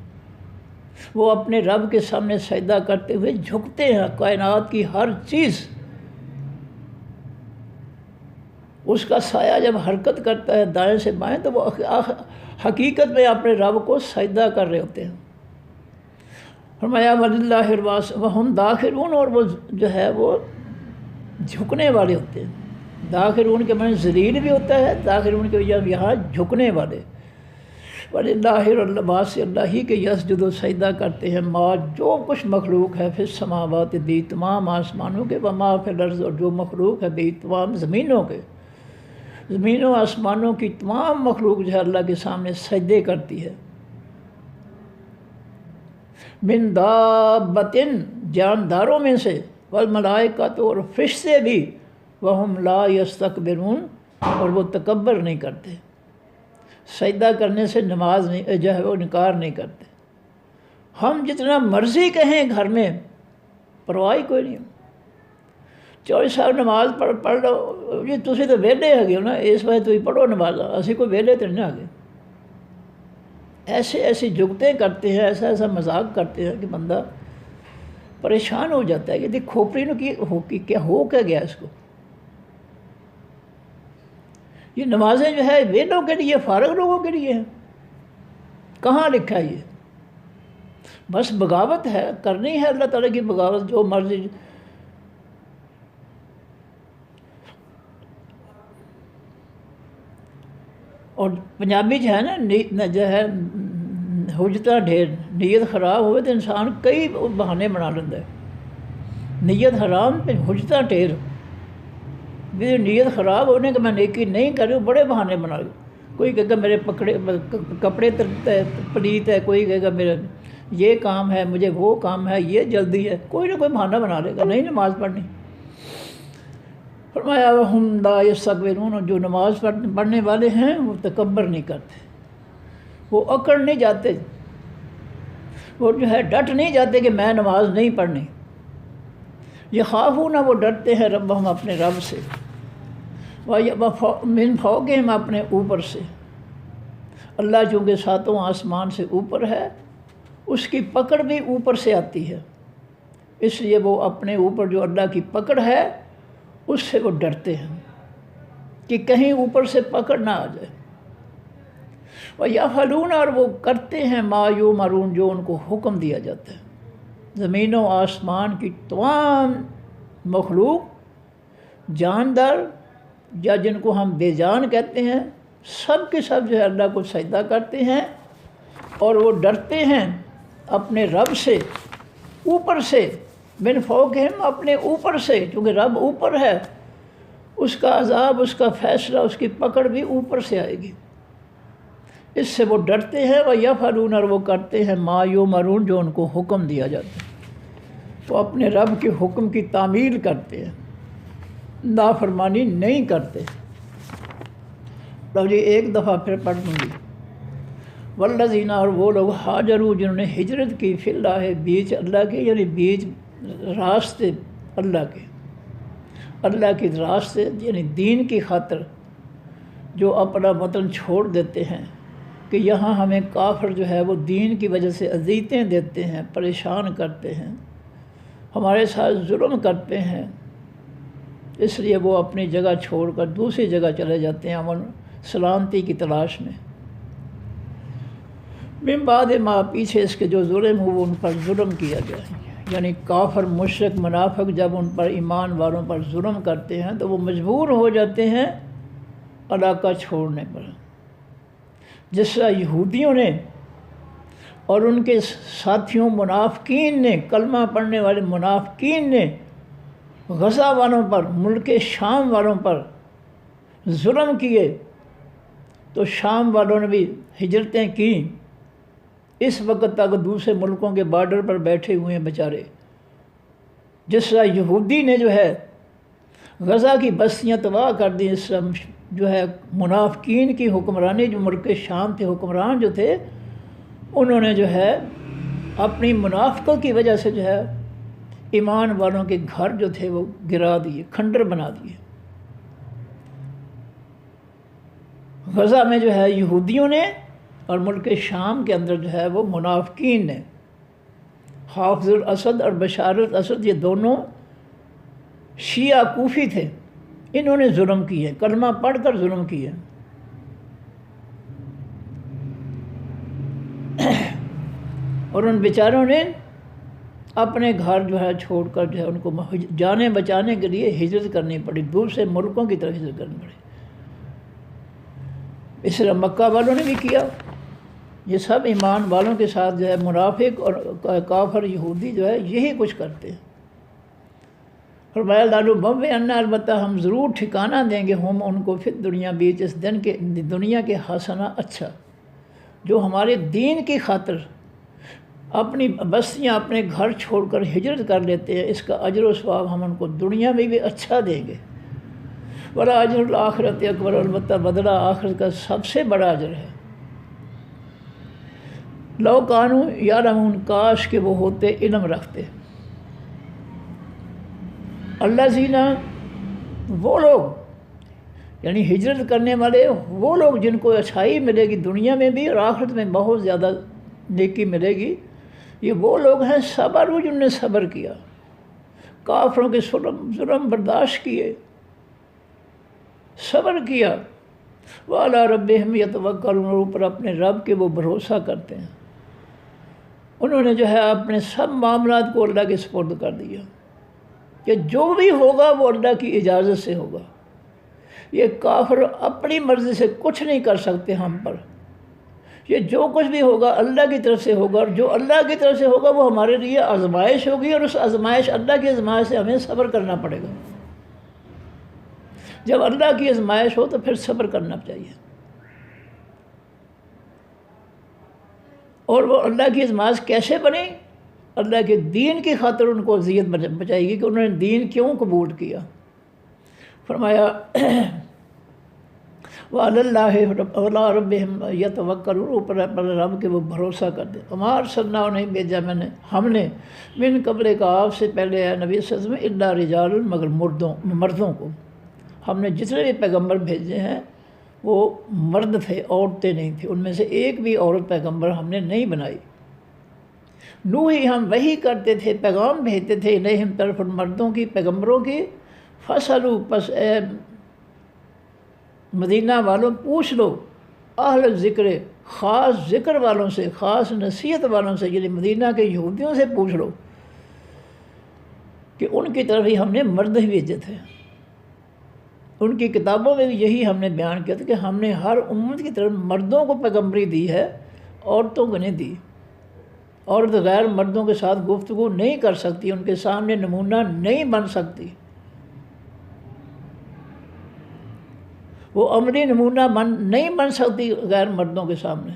وہ اپنے رب کے سامنے سجدہ کرتے ہوئے جھکتے ہیں۔ کائنات کی ہر چیز، اس کا سایہ جب حرکت کرتا ہے دائیں سے بائیں تو وہ حقیقت میں اپنے رب کو سجدہ کر رہے ہوتے ہیں۔ فرمایا وَلِلَّهِ الْوَاسِعُ وَهُمْ دَاخِرُونَ، اور وہ جو ہے وہ جھکنے والے ہوتے ہیں۔ داخرون کے معنی ذلیل بھی ہوتا ہے، داخرون کے یہاں جھکنے والے۔ وَلِلَّهِ الْوَاسِعُ، اللہ ہی کے یسجد و سجدہ کرتے ہیں ما، جو کچھ مخلوق ہے، فی السماوات، بھی تمام آسمانوں کے، وما فی الارض، اور جو مخلوق ہے بھی تمام زمینوں کے، زمینوں آسمانوں کی تمام مخلوق جو ہے اللہ کے سامنے سجدے کرتی ہے۔ من دابۃ، جانداروں میں سے، والملائکۃ، اور فرشتے بھی، وہم لا یستکبرون، اور وہ تکبر نہیں کرتے، سجدہ کرنے سے نماز نہیں جو ہے وہ انکار نہیں کرتے۔ ہم جتنا مرضی کہیں گھر میں، پرواہ کوئی نہیں۔ چوڑی صاحب نماز پڑھ لو جی، تسی تو ویلے ہے نا، اس وجہ تھی پڑھو نماز، اسی کوئی ویلے تو نہیں آگے۔ ایسی جگتیں کرتے ہیں، ایسا مذاق کرتے ہیں کہ بندہ پریشان ہو جاتا ہے کہ دیکھ کھوپڑی نے کیا ہو گیا اس کو۔ یہ نمازیں جو ہے ویلوں کے لیے، فارغ لوگوں کے لیے ہیں، کہاں لکھا ہے یہ؟ بس بغاوت ہے، کرنی ہے اللہ تعالیٰ کی بغاوت، جو مرضی۔ اور پنجابی جو ہے نا جو ہے حجتاں ڈھیر، نیت خراب ہوئے تو انسان کئی بہانے بنا لیتا ہے۔ نیت حرام پہ حجتاں ڈھیر، بھی نیت خراب ہونے کہ میں نیکی نہیں کر رہی ہوں، بڑے بہانے بنا لوں۔ کوئی کہے گا میرے کپڑے پلیت ہے، کوئی کہے گا میرا یہ کام ہے، مجھے وہ کام ہے، یہ جلدی ہے، کوئی نہ کوئی بہانہ بنا لے گا، نہیں نماز پڑھنی۔ فرمایا ہم لا یستکبرون، جو نماز پڑھنے والے ہیں وہ تکبر نہیں کرتے، وہ اکڑ نہیں جاتے، وہ جو ہے ڈٹ نہیں جاتے کہ میں نماز نہیں پڑھنی۔ یخافون، وہ ڈرتے ہیں ربہم، اپنے رب سے، من فوقہم، اپنے اوپر سے۔ اللہ چونکہ ساتوں آسمان سے اوپر ہے، اس کی پکڑ بھی اوپر سے آتی ہے، اس لیے وہ اپنے اوپر جو اللہ کی پکڑ ہے اس سے وہ ڈرتے ہیں کہ کہیں اوپر سے پکڑ نہ آ جائے۔ وَيَفْعَلُونَ، اور وہ کرتے ہیں ما یؤمرون، جو ان کو حکم دیا جاتا ہے۔ زمین و آسمان کی تمام مخلوق، جاندار یا جن کو ہم بے جان کہتے ہیں، سب کے سب جو ہے اللہ کو سجدہ کرتے ہیں، اور وہ ڈرتے ہیں اپنے رب سے اوپر سے، من فوقہم، اپنے اوپر سے، چونکہ رب اوپر ہے، اس کا عذاب، اس کا فیصلہ، اس کی پکڑ بھی اوپر سے آئے گی، اس سے وہ ڈرتے ہیں۔ وَيَفْعَلُونَ، اور وہ کرتے ہیں ما یؤمرون، جو ان کو حکم دیا جاتا ہے، وہ اپنے رب کے حکم کی تعمیل کرتے ہیں، نافرمانی نہیں کرتے۔ لو جی ایک دفعہ پھر پڑھ دوں گی۔ والذین، اور وہ لوگ ہاجروا، جنہوں نے ہجرت کی، فی اللہ، بیچ اللہ کے، یعنی بیچ راستے اللہ کے، اللہ کے راستے یعنی دین کی خاطر، جو اپنا وطن چھوڑ دیتے ہیں کہ یہاں ہمیں کافر جو ہے وہ دین کی وجہ سے اذیتیں دیتے ہیں، پریشان کرتے ہیں، ہمارے ساتھ ظلم کرتے ہیں، اس لیے وہ اپنی جگہ چھوڑ کر دوسری جگہ چلے جاتے ہیں امن سلامتی کی تلاش میں۔ من بعد ما، پیچھے اس کے جو ظلم ہو ان پر ظلم کیا گیا، یعنی کافر، مشرک، منافق جب ان پر، ایمان والوں پر ظلم کرتے ہیں تو وہ مجبور ہو جاتے ہیں علاقہ چھوڑنے پر، جس طرح یہودیوں نے اور ان کے ساتھیوں منافقین نے، کلمہ پڑھنے والے منافقین نے غزہ والوں پر، ملک شام والوں پر ظلم کیے، تو شام والوں نے بھی ہجرتیں کیں، اس وقت تک دوسرے ملکوں کے بارڈر پر بیٹھے ہوئے ہیں بیچارے۔ جس طرح یہودی نے جو ہے غزہ کی بستیاں تباہ کر دیں، اس طرح جو ہے منافقین کی حکمرانی، جو ملک شام کے حکمران جو تھے، انہوں نے جو ہے اپنی منافقت کی وجہ سے جو ہے ایمان والوں کے گھر جو تھے وہ گرا دیے، کھنڈر بنا دیے۔ غزہ میں جو ہے یہودیوں نے، اور ملک شام کے اندر جو ہے وہ منافقین نے، حافظ الاسد اور بشار الاسد، یہ دونوں شیعہ کوفی تھے، انہوں نے ظلم کیے، کلمہ پڑھ کر ظلم کیے۔ اور ان بیچاروں نے اپنے گھر جو ہے چھوڑ کر جو ہے ان کو جانیں بچانے کے لیے ہجرت کرنی پڑی، دوسرے ملکوں کی طرف ہجرت کرنی پڑی۔ اس طرح مکہ والوں نے بھی کیا۔ یہ سب ایمان والوں کے ساتھ جو ہے منافق اور کافر یہودی جو ہے یہی کچھ کرتے ہیں۔ فرمایا لَنُبَوِّئَنَّ، البتہ ہم ضرور ٹھکانہ دیں گے، ہم ان کو، فی دنیا، بیچ اس دن کے، دنیا کے، حسنہ، اچھا، جو ہمارے دین کی خاطر اپنی بستیاں، اپنے گھر چھوڑ کر ہجرت کر لیتے ہیں، اس کا اجر و ثواب ہم ان کو دنیا میں بھی اچھا دیں گے۔ وَلَا أَجْرُ الْآخِرَةِ أَكْبَرُ، البتہ بدلہ آخرت کا سب سے بڑا اجر ہے۔ لَوْ كَانُوا يَعْلَمُونَ، کاش کہ وہ ہوتے علم رکھتے۔ الذین، وہ لوگ، یعنی ہجرت کرنے والے وہ لوگ جن کو اچھائی ملے گی دنیا میں بھی اور آخرت میں بہت زیادہ نیکی ملے گی، یہ وہ لوگ ہیں صبر، جنہوں نے صبر کیا، کافروں کے ظلم برداشت کیے، صبر کیا۔ وَعَلَىٰ رَبِّهِمْ يَتَوَكَّلُونَ، اور اوپر اپنے رب کے وہ بھروسہ کرتے ہیں۔ انہوں نے جو ہے اپنے سب معاملات کو اللہ کے سپرد کر دیا کہ جو بھی ہوگا وہ اللہ کی اجازت سے ہوگا۔ یہ کافر اپنی مرضی سے کچھ نہیں کر سکتے ہم پر، یہ جو کچھ بھی ہوگا اللہ کی طرف سے ہوگا، اور جو اللہ کی طرف سے ہوگا وہ ہمارے لیے آزمائش ہوگی، اور اس آزمائش، اللہ کی آزمائش سے ہمیں صبر کرنا پڑے گا۔ جب اللہ کی آزمائش ہو تو پھر صبر کرنا چاہیے، اور وہ اللہ کی آزمائش کیسے بنی؟ اللہ کے دین کی خاطر ان کو اذیت بچائے گی کہ انہوں نے دین کیوں قبول کیا۔ فرمایا وعلی اللہ ربہم یتوکلون، اوپر اپنے رب کے وہ بھروسہ کرتے۔ وما ارسلنا، نہیں بھیجا میں نے ہم نے من قبل کا، آپ سے پہلے ہے نبی صلی اللہ علیہ وسلم، الا رجال، مگر مردوں کو۔ ہم نے جتنے بھی پیغمبر بھیجے ہیں وہ مرد تھے، عورتیں نہیں تھیں، ان میں سے ایک بھی عورت پیغمبر ہم نے نہیں بنائی۔ نوحی، ہم وحی کرتے تھے، پیغام بھیجتے تھے، الیہم، طرف مردوں کی، پیغمبروں کی۔ فاسألوا، پس اے مدینہ والوں پوچھ لو، اہل ذکر، خاص ذکر والوں سے، خاص نصیحت والوں سے، یعنی مدینہ کے یہودیوں سے پوچھ لو کہ ان کی طرف ہی ہم نے مرد ہی بھیجے تھے۔ ان کی کتابوں میں بھی یہی ہم نے بیان کیا تھا کہ ہم نے ہر امت کی طرف مردوں کو پیغمبری دی ہے، عورتوں کو نہیں دی۔ عورت غیر مردوں کے ساتھ گفتگو نہیں کر سکتی، ان کے سامنے نمونہ نہیں بن سکتی، وہ عملی نمونہ نہیں بن سکتی غیر مردوں کے سامنے۔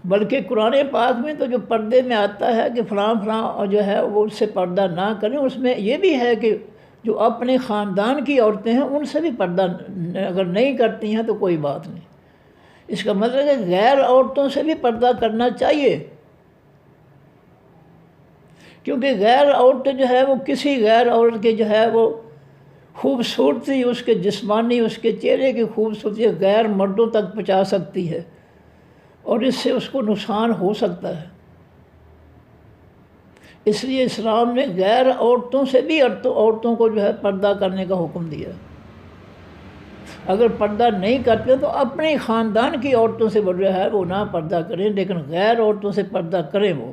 بلکہ قرآن پاک میں تو جو پردے میں آتا ہے کہ فلاں فلاں جو ہے وہ اس سے پردہ نہ کریں، اس میں یہ بھی ہے کہ جو اپنے خاندان کی عورتیں ہیں ان سے بھی پردہ اگر نہیں کرتی ہیں تو کوئی بات نہیں۔ اس کا مطلب ہے کہ غیر عورتوں سے بھی پردہ کرنا چاہیے، کیونکہ غیر عورتیں جو ہے وہ کسی غیر عورت کے جو ہے وہ خوبصورتی، اس کے جسمانی، اس کے چہرے کی خوبصورتی غیر مردوں تک پہنچا سکتی ہے، اور اس سے اس کو نقصان ہو سکتا ہے۔ اس لیے اسلام نے غیر عورتوں سے بھی عورتوں کو جو ہے پردہ کرنے کا حکم دیا۔ اگر پردہ نہیں کرتے تو اپنے خاندان کی عورتوں سے جو ہے وہ نہ پردہ کریں، لیکن غیر عورتوں سے پردہ کریں وہ۔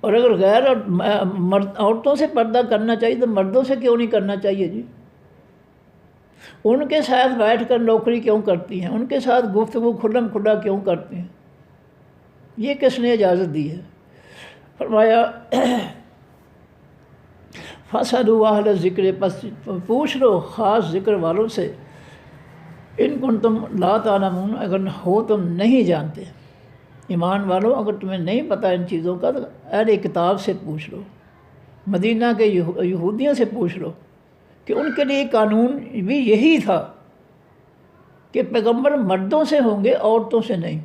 اور اگر غیر عورتوں سے پردہ کرنا چاہیے تو مردوں سے کیوں نہیں کرنا چاہیے جی؟ ان کے ساتھ بیٹھ کر نوکری کیوں کرتی ہیں؟ ان کے ساتھ گفتگو کھلم کھلا کیوں کرتی ہیں؟ یہ کس نے اجازت دی ہے؟ فرمایا فاسألوا اہل ذکر، پس پوچھ لو خاص ذکر والوں سے، ان کنتم لا تعلمون، اگر ہو تم نہیں جانتے۔ ایمان والوں اگر تمہیں نہیں پتہ ان چیزوں کا تو اہل کتاب سے پوچھ لو، مدینہ کے یہودیوں سے پوچھ لو، کہ ان کے لیے قانون بھی یہی تھا کہ پیغمبر مردوں سے ہوں گے، عورتوں سے نہیں۔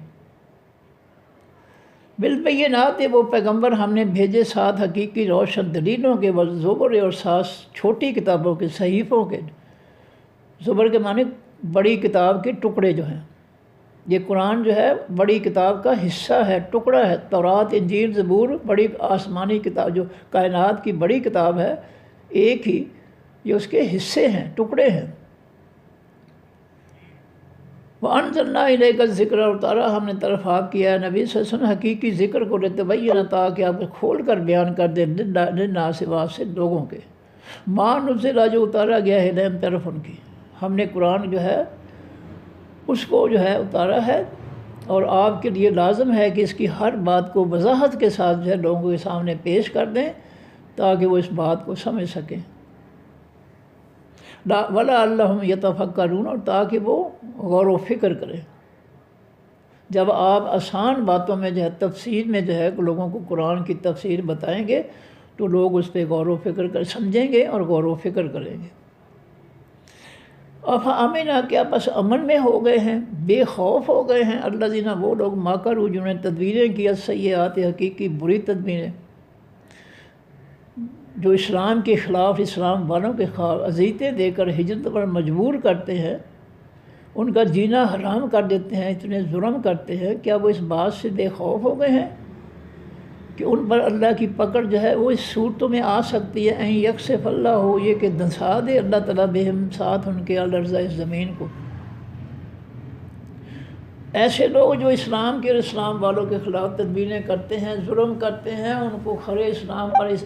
بالبینات، وہ پیغمبر ہم نے بھیجے ساتھ حقیقی روشن دلیلوں کے، والزبر، اور ساتھ چھوٹی کتابوں کے، صحیفوں کے۔ زبر کے معنی بڑی کتاب کے ٹکڑے جو ہیں، یہ قرآن جو ہے بڑی کتاب کا حصہ ہے، ٹکڑا ہے۔ تورات، انجیل، زبور بڑی آسمانی کتاب، جو کائنات کی بڑی کتاب ہے ایک ہی، یہ اس کے حصے ہیں، ٹکڑے ہیں۔ وَأَنزَلْنَا إِلَيْكَ الذِّكْرَ، اور اتارا ہم نے طرف آپ کیا ہے نبی صلی اللہ علیہ وسلم حقیقی ذکر کو، لِتُبَيِّنَ، تاکہ آپ کھول کر بیان کر دیں، لِلنَّاسِ، سے لوگوں کے، مَا نُزِّلَ، جو اتارا گیا ہے الیہم، طرف ان کی۔ ہم نے قرآن جو ہے اس کو جو ہے اتارا ہے، اور آپ کے لیے لازم ہے کہ اس کی ہر بات کو وضاحت کے ساتھ جو ہے لوگوں کے سامنے پیش کر دیں تاکہ وہ اس بات کو سمجھ سکیں۔ وَلَعَلَّهُمْ يَتَفَكَّرُونَ، اور تاکہ وہ غور و فکر کریں۔ جب آپ آسان باتوں میں جو ہے تفسیر میں جو ہے لوگوں کو قرآن کی تفسیر بتائیں گے تو لوگ اس پہ غور و فکر کر سمجھیں گے اور غور و فکر کریں گے۔ افامنا، کیا پس امن میں ہو گئے ہیں، بے خوف ہو گئے ہیں، الذین، وہ لوگ، مکروا، جنہوں نے تدبیریں کی، السیئات، حقیقی بری تدبیریں، جو اسلام کے خلاف، اسلام والوں کے خلاف اذیتیں دے کر ہجرت پر مجبور کرتے ہیں، ان کا جینا حرام کر دیتے ہیں، اتنے ظلم کرتے ہیں، کیا وہ اس بات سے بے خوف ہو گئے ہیں کہ ان پر اللہ کی پکڑ جو ہے وہ اس صورتوں میں آ سکتی ہے؟ این یکسف اللہ ہو، یہ کہ دھنسا دے اللہ تعالیٰ بہم، ساتھ ان کے، الارض، اس زمین کو۔ ایسے لوگ جو اسلام کے اور اسلام والوں کے خلاف تدبیریں کرتے ہیں، ظلم کرتے ہیں، ان کو کھرے اسلام پر اس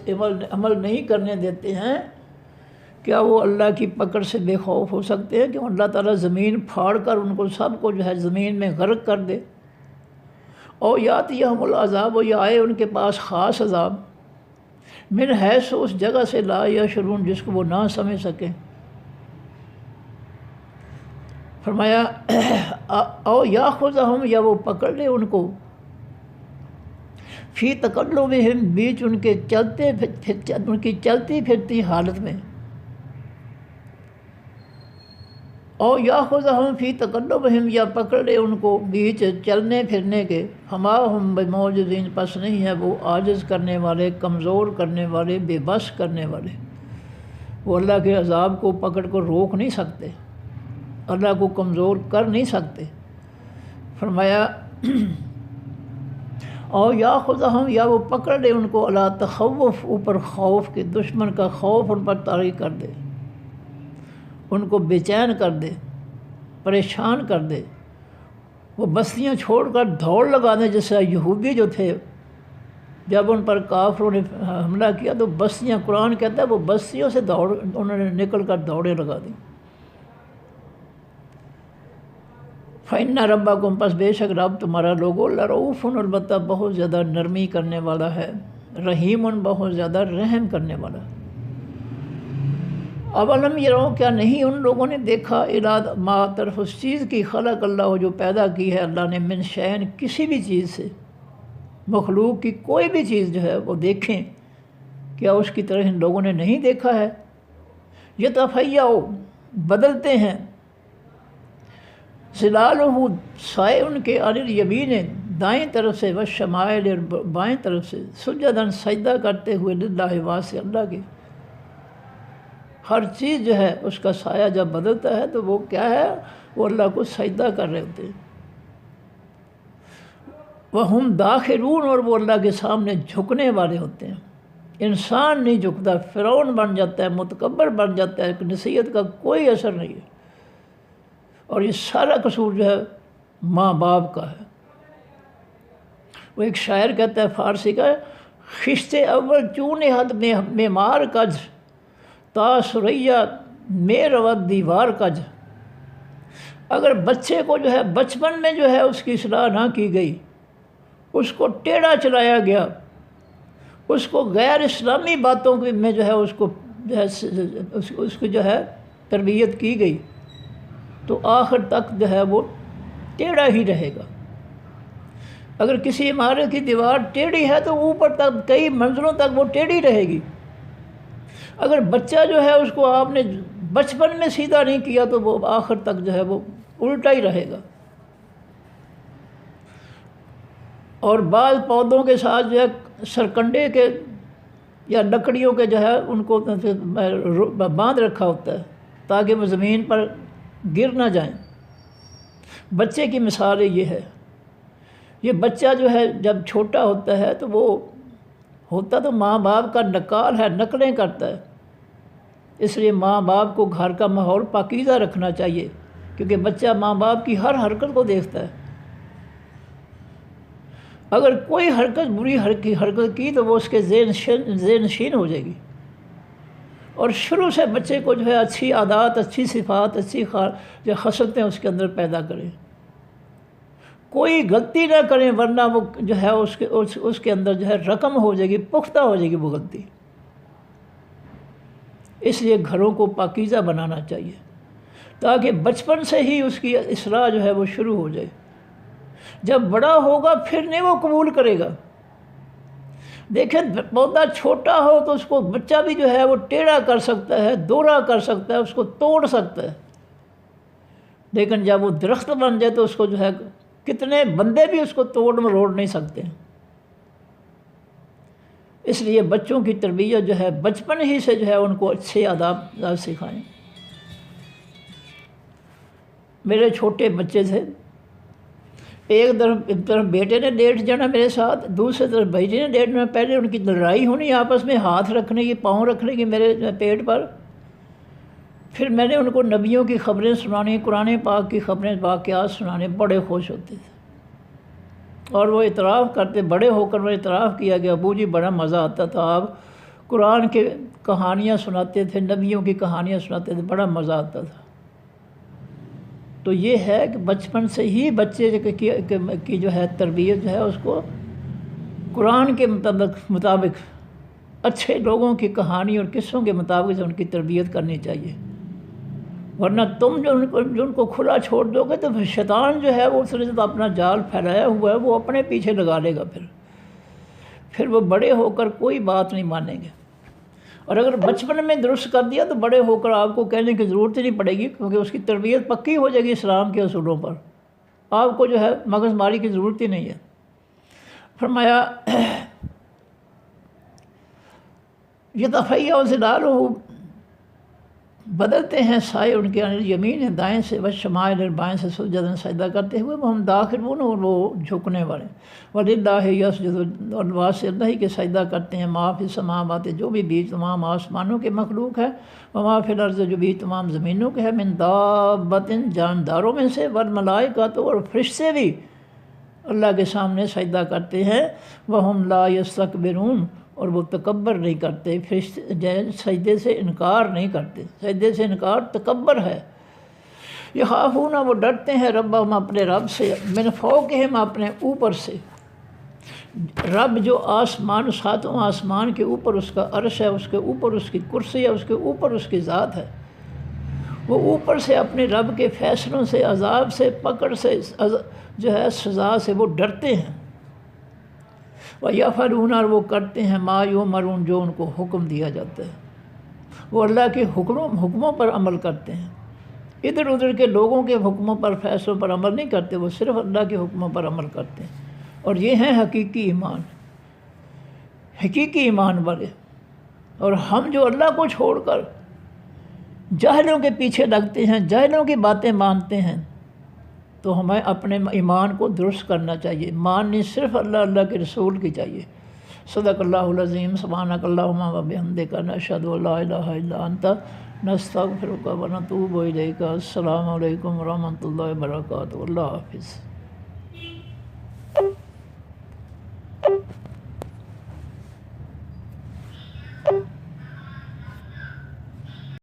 عمل نہیں کرنے دیتے ہیں، کیا وہ اللہ کی پکڑ سے بے خوف ہو سکتے ہیں کہ اللہ تعالیٰ زمین پھاڑ کر ان کو سب کو جو ہے زمین میں غرق کر دے؟ اور یاتیہم العذاب، و یا آئے ان کے پاس خاص عذاب، من حیث، اس جگہ سے، لا یشعرون، جس کو وہ نہ سمجھ سکیں۔ فرمایا او یاخذہم، یا وہ پکڑ لے ان کو، فی تقلبہم بیچ ان کے ان کی چلتی پھرتی حالت میں، اور یاخذہم فی تقلبہم یا پکڑ لے ان کو بیچ چلنے پھرنے کے، فما ہم بمعجزین پس نہیں ہے وہ عاجز کرنے والے، کمزور کرنے والے، بے بس کرنے والے۔ وہ اللہ کے عذاب کو پکڑ کو روک نہیں سکتے، اللہ کو کمزور کر نہیں سکتے۔ فرمایا اور یاخذہم یا وہ پکڑ لے ان کو علی تخوف، اوپر خوف کے، دشمن کا خوف ان پر طاری کر دے، ان کو بے چین کر دے، پریشان کر دے، وہ بستیاں چھوڑ کر دوڑ لگا دیں۔ جیسے یہودی جو تھے جب ان پر کافروں نے حملہ کیا تو بستیاں، قرآن کہتا ہے وہ بستیوں سے انہوں نے نکل کر دوڑیں لگا دیں۔ فَإِنَّ رَبَّكُمْ پس بے شک رب تمہارا لوگو لرؤوف، البتہ بہت زیادہ نرمی کرنے والا ہے، رحیم بہت زیادہ رحم کرنے والا ہے۔ اولم یرو کیا نہیں ان لوگوں نے دیکھا الی ما طرف اس چیز کی، خلق اللہ جو پیدا کی ہے اللہ نے، من شیء کسی بھی چیز سے، مخلوق کی کوئی بھی چیز جو ہے وہ دیکھیں، کیا اس کی طرح ان لوگوں نے نہیں دیکھا ہے؟ یتفیع بدلتے ہیں، ظلالہ سائے ان کے، عن الیمین دائیں طرف سے، والشمائل بائیں طرف سے، سجداً سجدہ کرتے ہوئے، للہ واسطے اللہ کے۔ ہر چیز جو ہے اس کا سایہ جب بدلتا ہے تو وہ کیا ہے، وہ اللہ کو سجدہ کر رہے ہوتے ہیں۔ وَهُمْ دَاخِرُونَ اور وہ اللہ کے سامنے جھکنے والے ہوتے ہیں۔ انسان نہیں جھکتا، فرعون بن جاتا ہے، متکبر بن جاتا ہے، نصیحت کا کوئی اثر نہیں ہے، اور یہ سارا قصور جو ہے ماں باپ کا ہے۔ وہ ایک شاعر کہتا ہے فارسی کا، خشت اول چون حد میں مار کج، تا سریہ میں رود دیوار کج۔ اگر بچے کو جو ہے بچپن میں جو ہے اس کی اصلاح نہ کی گئی، اس کو ٹیڑھا چلایا گیا، اس کو غیر اسلامی باتوں میں جو ہے اس کو جو ہے اس کی جو ہے تربیت کی گئی، تو آخر تک جو ہے وہ ٹیڑھا ہی رہے گا۔ اگر کسی عمارت کی دیوار ٹیڑھی ہے تو اوپر تک کئی منزلوں تک وہ ٹیڑھی رہے گی۔ اگر بچہ جو ہے اس کو آپ نے بچپن میں سیدھا نہیں کیا تو وہ آخر تک جو ہے وہ الٹا ہی رہے گا۔ اور بعض پودوں کے ساتھ جو ہے سرکنڈے کے یا لکڑیوں کے جو ہے ان کو باندھ رکھا ہوتا ہے تاکہ وہ زمین پر گر نہ جائیں۔ بچے کی مثال یہ ہے، یہ بچہ جو ہے جب چھوٹا ہوتا ہے تو وہ ہوتا تو ماں باپ کا نقال ہے، نقلیں کرتا ہے، اس لیے ماں باپ کو گھر کا ماحول پاکیزہ رکھنا چاہیے، کیونکہ بچہ ماں باپ کی ہر حرکت کو دیکھتا ہے۔ اگر کوئی حرکت بری حرکت کی تو وہ اس کے ذہن نشین ہو جائے گی۔ اور شروع سے بچے کو جو ہے اچھی عادات، اچھی صفات، اچھی جو خصلتیں اس کے اندر پیدا کریں، کوئی غلطی نہ کریں، ورنہ وہ جو ہے اس کے اندر جو ہے رقم ہو جائے گی، پختہ ہو جائے گی وہ غلطی۔ اس لیے گھروں کو پاکیزہ بنانا چاہیے تاکہ بچپن سے ہی اس کی اصلاح جو ہے وہ شروع ہو جائے۔ جب بڑا ہوگا پھر نہیں وہ قبول کرے گا۔ دیکھیں پودا چھوٹا ہو تو اس کو بچہ بھی جو ہے وہ ٹیڑھا کر سکتا ہے، دوہرا کر سکتا ہے، اس کو توڑ سکتا ہے، لیکن جب وہ درخت بن جائے تو اس کو جو ہے کتنے بندے بھی اس کو توڑ مروڑ نہیں سکتے۔ اس لیے بچوں کی تربیت جو ہے بچپن ہی سے جو ہے ان کو اچھے آداب سکھائیں۔ میرے چھوٹے بچے تھے، ایک طرف بیٹے نے لیٹ جانا میرے ساتھ، دوسری طرف بھائی جی نے لیٹ جانا، پہلے ان کی لڑائی ہونی آپس میں، ہاتھ رکھنے کی، پاؤں رکھنے کی میرے پیٹ پر، پھر میں نے ان کو نبیوں کی خبریں سنانی، قرآن پاک کی خبریں، واقعات سنانے، بڑے خوش ہوتے تھے، اور وہ اعتراف کرتے، بڑے ہو کر وہ اعتراف کیا کہ ابو جی بڑا مزہ آتا تھا، آپ قرآن کے کہانیاں سناتے تھے، نبیوں کی کہانیاں سناتے تھے، بڑا مزہ آتا تھا۔ تو یہ ہے کہ بچپن سے ہی بچے کی جو ہے تربیت جو ہے اس کو قرآن کے مطابق اچھے لوگوں کی کہانی اور قصوں کے مطابق ان کی تربیت کرنی چاہیے، ورنہ تم جو ان کو کھلا چھوڑ دو گے تو پھر شیطان جو ہے وہ اس نے اپنا جال پھیلایا ہوا ہے وہ اپنے پیچھے لگا لے گا۔ پھر پھر وہ بڑے ہو کر کوئی بات نہیں مانیں گے، اور اگر بچپن میں درست کر دیا تو بڑے ہو کر آپ کو کہنے کی ضرورت ہی نہیں پڑے گی، کیونکہ اس کی تربیت پکی ہو جائے گی اسلام کے اصولوں پر، آپ کو جو ہے مغز ماری کی ضرورت ہی نہیں ہے۔ فرمایا یتفیع ظلالہ، بدلتے ہیں سائے ان کے یمین دائیں سے، والشمائل بائیں سے، سجداً سجدہ کرتے ہوئے، وہ ہم داخلون، اور وہ جھکنے والے، وللہ یسجد، اور واسطے اللہ ہی کے سجدہ کرتے ہیں، ما فی السماوات، جو بھی بیچ تمام آسمانوں کے مخلوق ہے، وما فی الارض، جو بھی تمام زمینوں کے ہے، من دابۃ، جانداروں میں سے، والملائکۃ، اور فرشتے بھی اللہ کے سامنے سجدہ کرتے ہیں، وہم لا یستکبرون، اور وہ تکبر نہیں کرتے، فرشتے سجدے سے انکار نہیں کرتے، سجدے سے انکار تکبر ہے۔ یخافون، وہ ڈرتے ہیں، ربہم، اپنے رب سے، من فوقہم، اپنے اوپر سے، رب جو آسمان، ساتوں آسمان کے اوپر اس کا عرش ہے، اس کے اوپر اس کی کرسی ہے، اس کے اوپر اس کی ذات ہے، وہ اوپر سے اپنے رب کے فیصلوں سے، عذاب سے، پکڑ سے، جو ہے سزا سے وہ ڈرتے ہیں۔ وَيَفْعَلُونَ، اور وہ کرتے ہیں، مَا يُؤْمَرُونَ، جو ان کو حکم دیا جاتا ہے، وہ اللہ کے حکموں پر عمل کرتے ہیں، ادھر ادھر کے لوگوں کے حکموں پر، فیصلوں پر عمل نہیں کرتے، وہ صرف اللہ کے حکموں پر عمل کرتے ہیں، اور یہ ہیں حقیقی ایمان، حقیقی ایمان والے۔ اور ہم جو اللہ کو چھوڑ کر جاہلوں کے پیچھے لگتے ہیں، جاہلوں کی باتیں مانتے ہیں، تو ہمیں اپنے ایمان کو درست کرنا چاہیے، ماننی صرف اللہ کے رسول کی چاہیے۔ صدق اللہ العظیم، سبحانک اللہم و بحمدک، نشہد ان لا الہ الا انت، نستغفرک و نتوب الیک۔ السلام علیکم ورحمۃ اللہ وبرکاتہ۔ اللہ حافظ۔